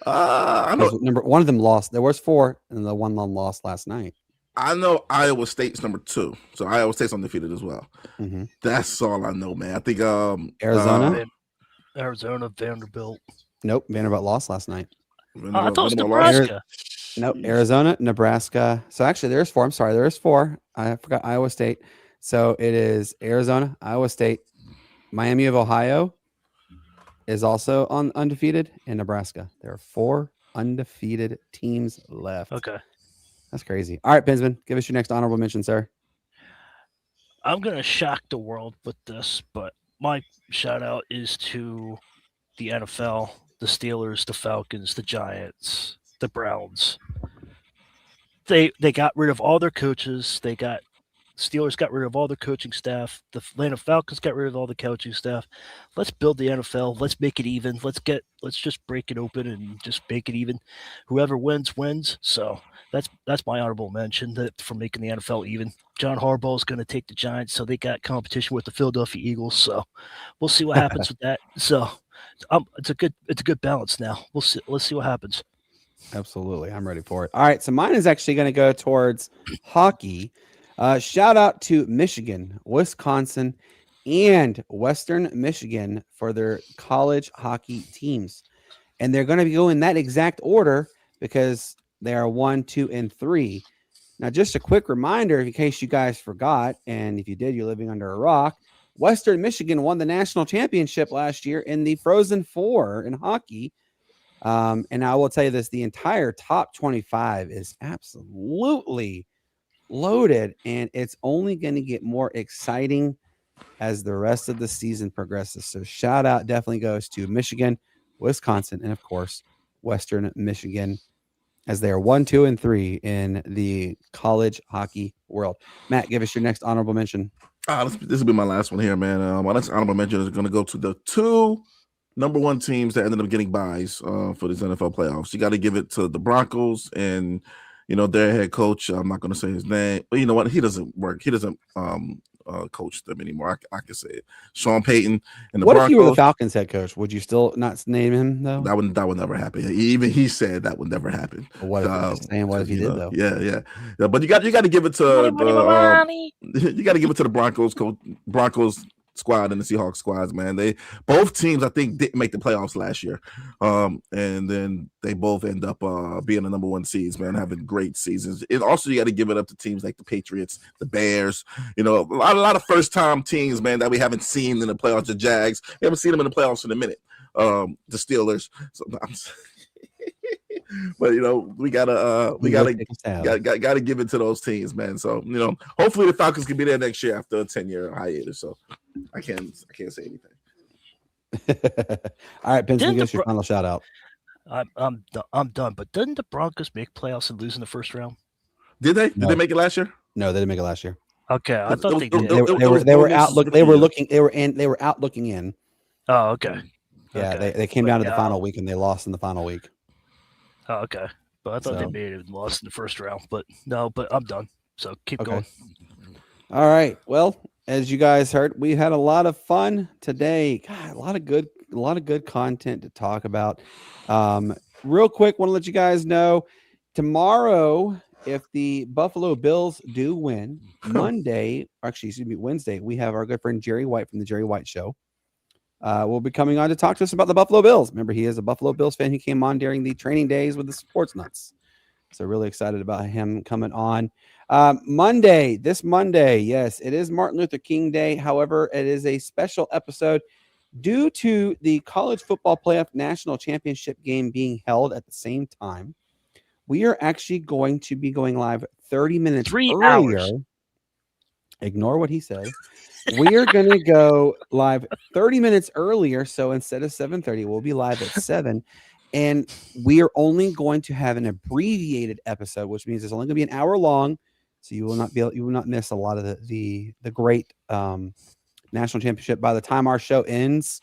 Speaker 3: I know.
Speaker 1: One of them lost. There was 4, and the one lost last night.
Speaker 3: I know Iowa State's number 2, so Iowa State's undefeated as well. That's all I know, man. I think
Speaker 1: Arizona,
Speaker 4: Vanderbilt.
Speaker 1: Nope, Vanderbilt lost last night.
Speaker 4: I thought it was Nebraska.
Speaker 1: Nope, Arizona, Nebraska. So actually, there's 4. I'm sorry, there's 4. I forgot Iowa State. So it is Arizona, Iowa State, Miami of Ohio is also undefeated, and Nebraska. There are 4 undefeated teams left.
Speaker 4: Okay.
Speaker 1: That's crazy. All right, Pinsman, give us your next honorable mention, sir.
Speaker 4: I'm going to shock the world with this, but my shout out is to the NFL, the Steelers, the Falcons, the Giants, the Browns. They got rid of all their coaches. Steelers got rid of all their coaching staff. The Atlanta Falcons got rid of all the coaching staff. Let's build the NFL. Let's make it even. Let's just break it open and just make it even. Whoever wins. So that's my honorable mention for making the NFL even. John Harbaugh is going to take the Giants, so they got competition with the Philadelphia Eagles. So we'll see what happens with that. So it's a good balance now. We'll see. Let's see what happens.
Speaker 1: Absolutely, I'm ready for it. All right, so mine is actually going to go towards hockey. Shout out to Michigan, Wisconsin, and Western Michigan for their college hockey teams. And they're going to be going in that exact order because they are 1, 2, and 3. Now, just a quick reminder, in case you guys forgot, and if you did, you're living under a rock. Western Michigan won the national championship last year in the Frozen Four in hockey. And I will tell you this, the entire top 25 is absolutely loaded, and it's only going to get more exciting as the rest of the season progresses. So shout out definitely goes to Michigan, Wisconsin, and of course, Western Michigan, as they are 1, 2, and 3 in the college hockey world. Matt, give us your next honorable mention.
Speaker 3: This will be my last one here, man. My next honorable mention is going to go to the 2 number 1 teams that ended up getting buys for these NFL playoffs. You got to give it to the Broncos and, their head coach. I'm not going to say his name, but you know what? He doesn't work. He doesn't coach them anymore. I can say it. Sean Payton and the
Speaker 1: What
Speaker 3: Broncos.
Speaker 1: if you were the Falcons head coach? Would you still not name him though?
Speaker 3: That would never happen. Even he said that would never happen.
Speaker 1: What if he did though?
Speaker 3: Yeah. But you got to give it to you got to give it to the Broncos squad and the Seahawks squads, man. Both teams I think didn't make the playoffs last year, and then they both end up being the number 1 seeds, man, having great seasons. And also you got to give it up to teams like the Patriots, the Bears, a lot of first time teams, man, that we haven't seen in the playoffs. The Jags, we haven't seen them in the playoffs in a minute. The Steelers sometimes. But we gotta give it to those teams, man. So hopefully the Falcons can be there next year after a 10-year hiatus. So I can't say anything.
Speaker 1: All right, Benson, give us your final shout out.
Speaker 4: I'm done. But didn't the Broncos make playoffs and lose in the first round?
Speaker 3: Did they?
Speaker 1: No.
Speaker 3: Did they make it last year?
Speaker 1: No, they didn't make it last year.
Speaker 4: Okay, I thought they did.
Speaker 1: They were out looking in.
Speaker 4: Oh, okay.
Speaker 1: Yeah,
Speaker 4: okay.
Speaker 1: they came down to the final week and they lost in the final week.
Speaker 4: Oh, okay. But I thought they made it and lost in the first round. But I'm done. So keep going.
Speaker 1: All right. Well, as you guys heard, we had a lot of fun today. God, a lot of good content to talk about. Real quick, want to let you guys know tomorrow, if the Buffalo Bills do win, Wednesday, we have our good friend Jerry White from the Jerry White Show. Will be coming on to talk to us about the Buffalo Bills. Remember, he is a Buffalo Bills fan. He came on during the training days with the Sportz Nutz. So really excited about him coming on. This Monday, yes, it is Martin Luther King Day. However, it is a special episode due to the college football playoff national championship game being held at the same time. We are actually going to be going live 30 minutes
Speaker 4: 3
Speaker 1: earlier.
Speaker 4: hours.
Speaker 1: Ignore what he said. We are going to go live 30 minutes earlier. So instead of 7:30, we'll be live at 7. And we are only going to have an abbreviated episode, which means it's only going to be an hour long. So you will not miss a lot of the great national championship. By the time our show ends,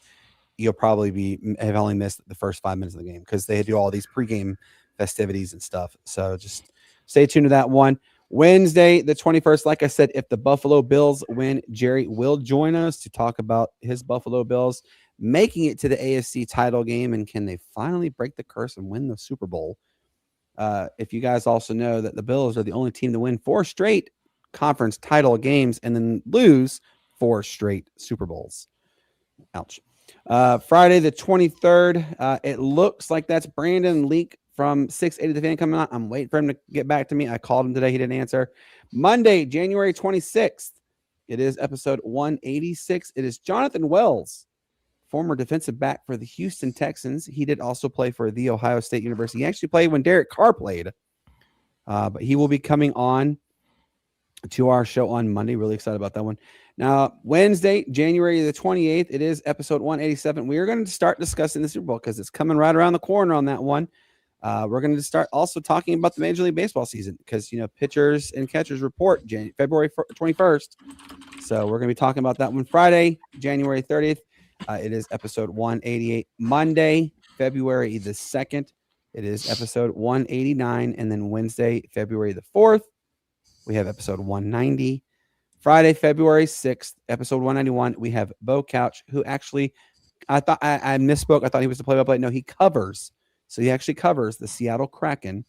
Speaker 1: you'll probably have only missed the first 5 minutes of the game because they do all these pregame festivities and stuff. So just stay tuned to that one. Wednesday, the 21st, like I said, if the Buffalo Bills win, Jerry will join us to talk about his Buffalo Bills making it to the AFC title game, and can they finally break the curse and win the Super Bowl? If you guys also know that the Bills are the only team to win 4 straight conference title games and then lose 4 straight Super Bowls. Ouch. Friday, the 23rd, it looks like that's Brandon Leak from 680 The Fan coming out. I'm waiting for him to get back to me. I called him today. He didn't answer. Monday, January 26th. It is episode 186. It is Jonathan Wells, former defensive back for the Houston Texans. He did also play for The Ohio State University. He actually played when Derek Carr played. But he will be coming on to our show on Monday. Really excited about that one. Now, Wednesday, January the 28th, it is episode 187. We are going to start discussing the Super Bowl because it's coming right around the corner on that one. We're going to start also talking about the Major League Baseball season because, pitchers and catchers report February 21st. So we're going to be talking about that one Friday, January 30th. It is episode 188. Monday, February the 2nd. It is episode 189. And then Wednesday, February the 4th, we have episode 190. Friday, February 6th, episode 191, we have Bo Couch, who actually, I thought I misspoke. I thought he was the play-by-play. No, he covers. So he actually covers the Seattle Kraken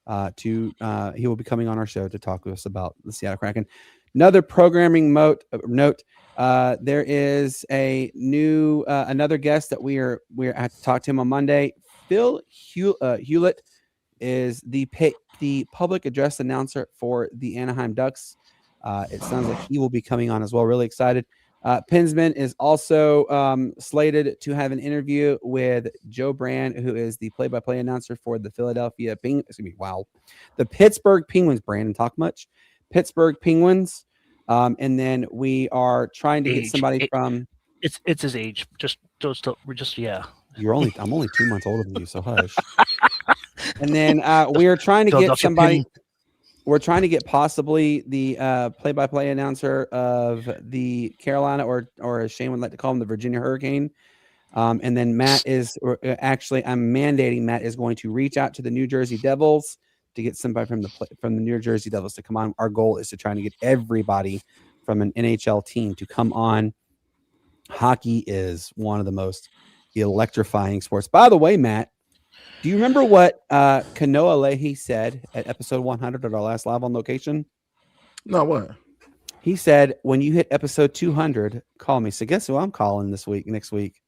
Speaker 1: He will be coming on our show to talk with us about the Seattle Kraken. Another programming note. There is a new another guest that we're at to talk to him on Monday. Phil Hewlett is the public address announcer for the Anaheim Ducks. It sounds like he will be coming on as well. Really excited. Pinsman is also slated to have an interview with Joe Brand, who is the play-by-play announcer for the the Pittsburgh Penguins. Brandon, talk much. Pittsburgh Penguins. And then we are trying to get somebody from.
Speaker 4: It's his age.
Speaker 1: I'm only 2 months older than you, so hush. And then we are trying to get somebody. We're trying to get possibly the play-by-play announcer of the Carolina, or as Shane would like to call them, the Virginia Hurricane. And then Matt is actually, I'm mandating Matt is going to reach out to the New Jersey Devils to get somebody from the New Jersey Devils to come on. Our goal is to try to get everybody from an NHL team to come on. Hockey is one of the most electrifying sports. By the way, Matt, do you remember what Kanoa Leahy said at episode 100 of our last Live on Location?
Speaker 3: No, what?
Speaker 1: He said, when you hit episode 200, call me. So guess who I'm calling next week?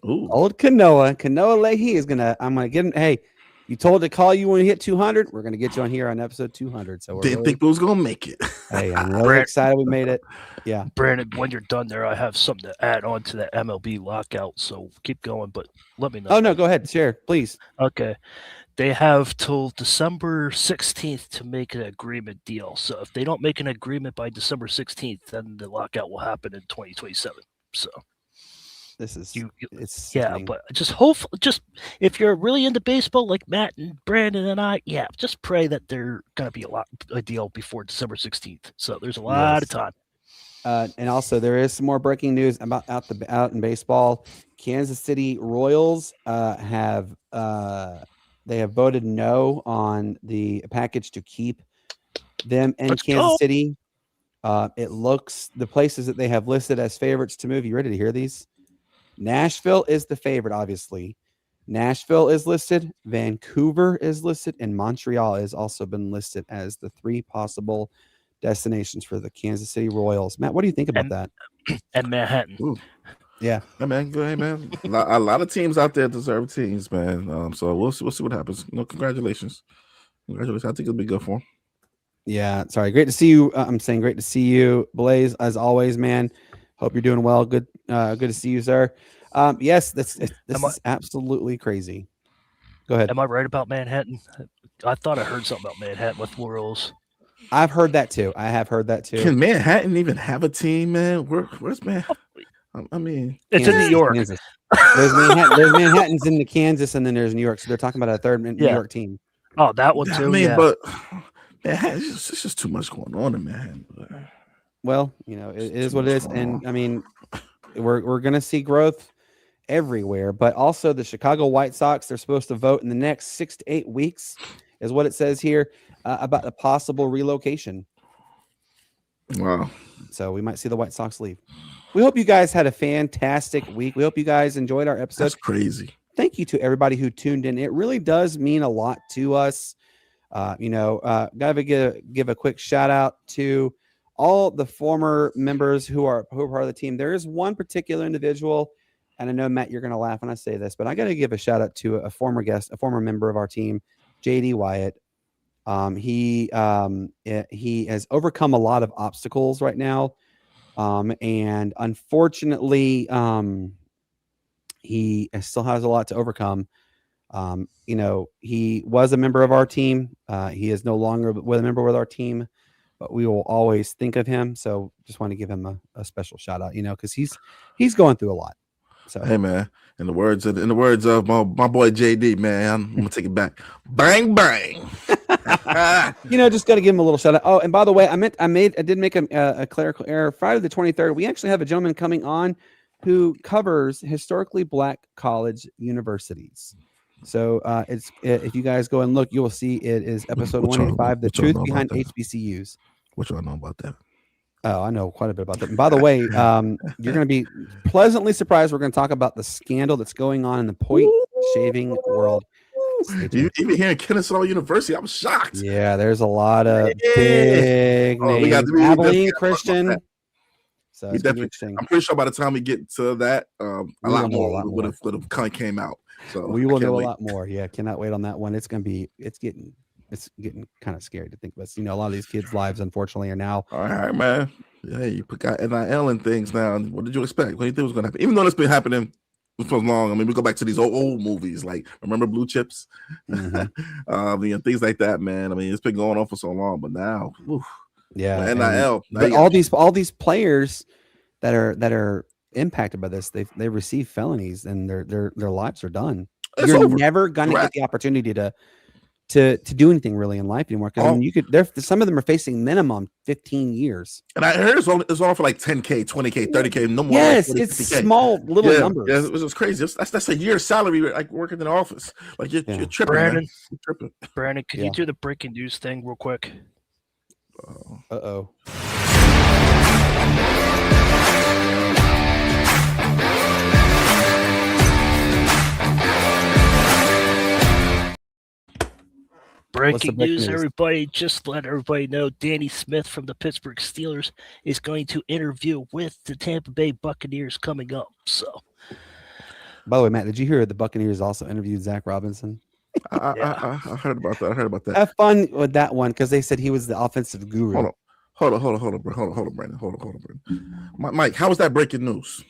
Speaker 3: Ooh.
Speaker 1: Old Kanoa. Kanoa Leahy I'm going to get him. Hey, you told to call you when you hit 200. We're going to get you on here on episode 200. So
Speaker 3: didn't think we was going to make it.
Speaker 1: Hey, I'm really excited we made it. Yeah.
Speaker 4: Brandon, when you're done there, I have something to add on to that MLB lockout. So keep going, but let me know.
Speaker 1: Oh, no, go ahead. Share, please.
Speaker 4: Okay. They have till December 16th to make an agreement deal. So if they don't make an agreement by December 16th, then the lockout will happen in 2027. So
Speaker 1: this is it's
Speaker 4: yeah,
Speaker 1: sickening.
Speaker 4: But just if you're really into baseball like Matt and Brandon and I, just pray that they're gonna be a deal before December 16th. So there's a lot of time.
Speaker 1: And also there is some more breaking news about out in baseball. Kansas City Royals have voted no on the package to keep them in Kansas City. It looks the places that they have listed as favorites to move. You ready to hear these? Nashville is the favorite, obviously. Nashville is listed, Vancouver is listed, and Montreal has also been listed as the 3 possible destinations for the Kansas City Royals. Matt, what do you think about that?
Speaker 4: And Manhattan.
Speaker 3: Ooh.
Speaker 1: Yeah.
Speaker 3: Hey, man, go ahead, man. A lot of teams out there deserve teams, man. So we'll see what happens. Congratulations. I think it'll be good for them.
Speaker 1: Yeah, sorry. Great to see you. I'm saying great to see you, Blaze, as always, man. Hope you're doing well. Good to see you, sir. Yes, this is absolutely crazy. Go ahead.
Speaker 4: Am I right about Manhattan? I thought I heard something about Manhattan with Royals.
Speaker 1: I've heard that too. I have heard that too.
Speaker 3: Can Manhattan even have a team, man? Where's Manhattan? I mean,
Speaker 4: it's in New York.
Speaker 1: Kansas. There's Manhattan's in the Kansas, and then there's New York. So they're talking about a third New York team.
Speaker 4: Oh, that one too.
Speaker 3: I mean, but Manhattan, it's just too much going on in Manhattan.
Speaker 1: Well, it is what it is, and I mean, we're gonna see growth everywhere. But also, the Chicago White Sox, they're supposed to vote in the next 6 to 8 weeks, is what it says here about a possible relocation.
Speaker 3: Wow!
Speaker 1: So we might see the White Sox leave. We hope you guys had a fantastic week. We hope you guys enjoyed our episode.
Speaker 3: That's crazy.
Speaker 1: Thank you to everybody who tuned in. It really does mean a lot to us. Gotta give a quick shout out to all the former members who are part of the team. There is one particular individual, and I know, Matt, you're going to laugh when I say this, but I got to give a shout out to a former member of our team, JD Wyatt. He has overcome a lot of obstacles right now. And unfortunately, he still has a lot to overcome. He was a member of our team. He is no longer a member with our team, but we will always think of him. So just want to give him a special shout out, because he's going through a lot. So
Speaker 3: hey, man, in the words of my boy JD, man, I'm gonna take it back. Bang bang.
Speaker 1: Just got to give him a little shout out. Oh, and by the way, I did make a clerical error. Friday the 23rd, we actually have a gentleman coming on who covers historically Black college universities. So if you guys go and look, you will see it is episode 185, The Truth Behind HBCUs.
Speaker 3: What y'all know about that?
Speaker 1: Oh, I know quite a bit about that. And by the way, you're going to be pleasantly surprised. We're going to talk about the scandal that's going on in the point shaving world.
Speaker 3: Even here in Kennesaw University, I was shocked.
Speaker 1: Yeah, there's a lot of big names. Abilene Christian. So it's gonna be interesting.
Speaker 3: I'm pretty sure by the time we get to that, a lot more would have came out. So
Speaker 1: we will know a lot more. Yeah, cannot wait on that one. It's getting kind of scary to think about. A lot of these kids' lives, unfortunately, are now.
Speaker 3: All right, man. Yeah, you got NIL and things now. What did you expect? What do you think was going to happen? Even though it's been happening for long. I mean, we go back to these old movies, like remember Blue Chips, and things like that, man. I mean, it's been going on for so long, but now,
Speaker 1: yeah,
Speaker 3: NIL.
Speaker 1: But all these players that are impacted by this, they receive felonies and their lives are done. You're never gonna get the opportunity to do anything really in life anymore. Because some of them are facing minimum 15 years.
Speaker 3: And I heard it's all for like 10K, 20K, 30K, no more.
Speaker 1: Yes,
Speaker 3: like 40,
Speaker 1: it's 50K. Small little numbers.
Speaker 3: Yeah, it was crazy. That's a year's salary, like working in the office. Like you're tripping,
Speaker 4: Brandon.
Speaker 3: You're tripping.
Speaker 4: Brandon, can you do the breaking news thing real quick?
Speaker 1: Uh-oh.
Speaker 4: Breaking news, everybody. Just let everybody know Danny Smith from the Pittsburgh Steelers is going to interview with the Tampa Bay Buccaneers coming up. So,
Speaker 1: by the way, Matt, did you hear the Buccaneers also interviewed Zach Robinson?
Speaker 3: I heard about that.
Speaker 1: Have fun with that one because they said he was the offensive guru.
Speaker 3: Hold on, Brandon. Hold on, Brandon. Mike, how was that breaking news?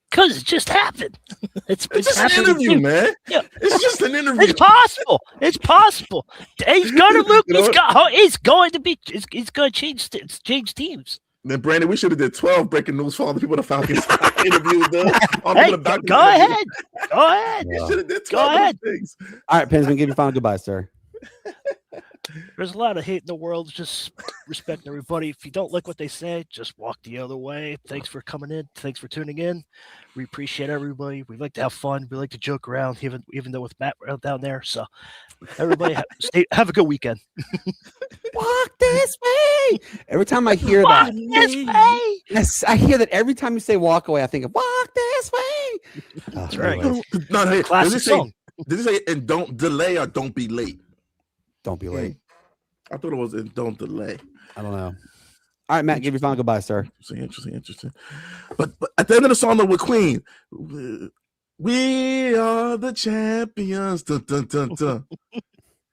Speaker 4: Because it just happened. It's
Speaker 3: just an interview, man. Yeah. It's just an interview.
Speaker 4: It's possible. He's gonna look. He's going to change teams.
Speaker 3: Then Brandon, we should have did 12 breaking news for all the people the Falcons interviewed.
Speaker 4: Go ahead.
Speaker 3: You should have did 12 things.
Speaker 1: All right, Pensman, give your final goodbye, sir.
Speaker 4: There's a lot of hate in the world. Just respect everybody. If you don't like what they say, just walk the other way. Thanks for coming in. Thanks for tuning in. We appreciate everybody. We like to have fun. We like to joke around, even though with Matt down there. So everybody have a good weekend.
Speaker 1: Walk this way. Every time I hear that,
Speaker 4: this way.
Speaker 1: Yes, I hear that every time you say walk away, I think of walk this way.
Speaker 4: That's right.
Speaker 3: No,
Speaker 4: classic song.
Speaker 3: Did it say and don't delay or don't be late?
Speaker 1: Don't be late.
Speaker 3: I thought it was and don't delay.
Speaker 1: I don't know. All right, Matt, give your final goodbye, sir.
Speaker 3: Interesting. But at the end of the song, though, with Queen, we are the champions dun, dun, dun, dun,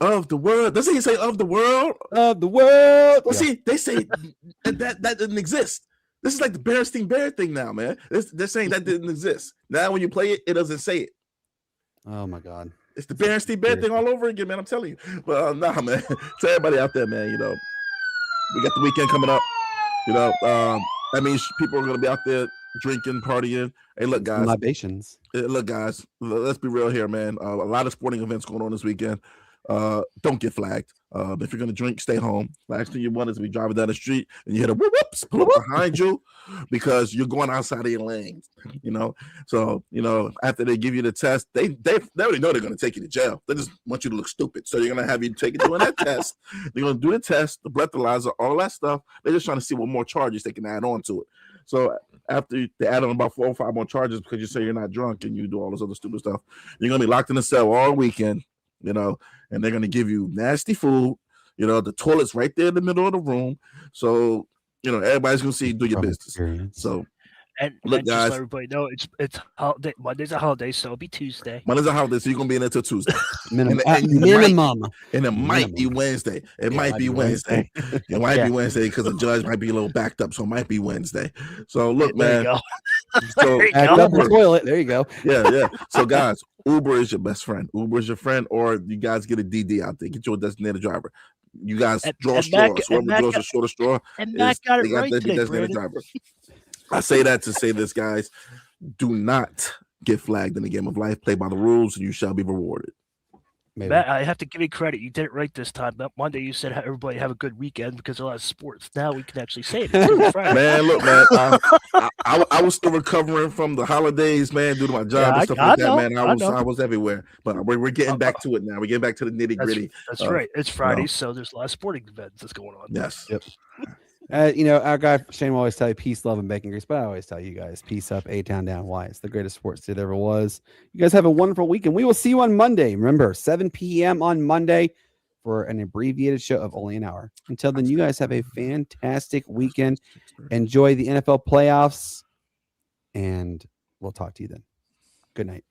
Speaker 3: of the world. Doesn't he say of the world?
Speaker 1: Of the world.
Speaker 3: Well, see, they say that didn't exist. This is like the Berenstein Bear thing now, man. They're saying that didn't exist. Now, when you play it, it doesn't say it.
Speaker 1: Oh, my God.
Speaker 3: It's the Berenstein Bear thing all over again, man. I'm telling you. Well, nah, man. To everybody out there, man, we got the weekend coming up. That means people are going to be out there drinking, partying. Hey, look, guys.
Speaker 1: Libations.
Speaker 3: Look, guys. Let's be real here, man. A lot of sporting events going on this weekend. Don't get flagged. If you're going to drink, stay home. Last thing you want is to be driving down the street and you hit a whoops, pull up behind you because you're going outside of your lane. So, after they give you the test, they already know they're going to take you to jail. They just want you to look stupid. So, they're going to have you take it doing that test. They're going to do the test, the breathalyzer, all that stuff. They're just trying to see what more charges they can add on to it. So, after they add on about 4 or 5 more charges because you say you're not drunk and you do all this other stupid stuff, you're going to be locked in a cell all weekend. And they're going to give you nasty food. The toilet's right there in the middle of the room. So, everybody's going to see you do your business. Experience. So,
Speaker 4: and
Speaker 3: look, guys,
Speaker 4: just let everybody know it's holiday. Monday's a holiday, so it'll be Tuesday.
Speaker 3: Monday's a holiday, so you're going to be in there until Tuesday.
Speaker 1: Minimum.
Speaker 3: And it might be Wednesday. It might be Wednesday. It might be Wednesday because the judge might be a little backed up, so it might be Wednesday. So, look, man.
Speaker 1: So, backed up the toilet. There you go.
Speaker 3: Yeah. So, guys, Uber is your best friend. Uber is your friend, or you guys get a DD out there. Get your designated driver. You guys draw straws. Whoever draws the shortest straw.
Speaker 4: And Matt got it right today,
Speaker 3: designated driver. I say that to say this, guys. Do not get flagged in the game of life. Play by the rules, and you shall be rewarded.
Speaker 1: Maybe.
Speaker 4: Matt, I have to give you credit. You did it right this time. But Monday you said everybody have a good weekend because a lot of sports. Now we can actually say it.
Speaker 3: Man, look, man. I was still recovering from the holidays, man, due to my job and stuff like that, man. I was everywhere. But we're getting back to it now. We're getting back to the nitty-gritty.
Speaker 4: That's right. It's Friday, so there's a lot of sporting events that's going on.
Speaker 3: Yes.
Speaker 1: Yep. Our guy Shane will always tell you peace, love, and bacon grease, but I always tell you guys peace up, A-Town down. Why? It's the greatest sports city there ever was. You guys have a wonderful weekend. We will see you on Monday. Remember, 7 p.m. on Monday for an abbreviated show of only an hour. Until then, you guys have a fantastic weekend. Enjoy the NFL playoffs, and we'll talk to you then. Good night.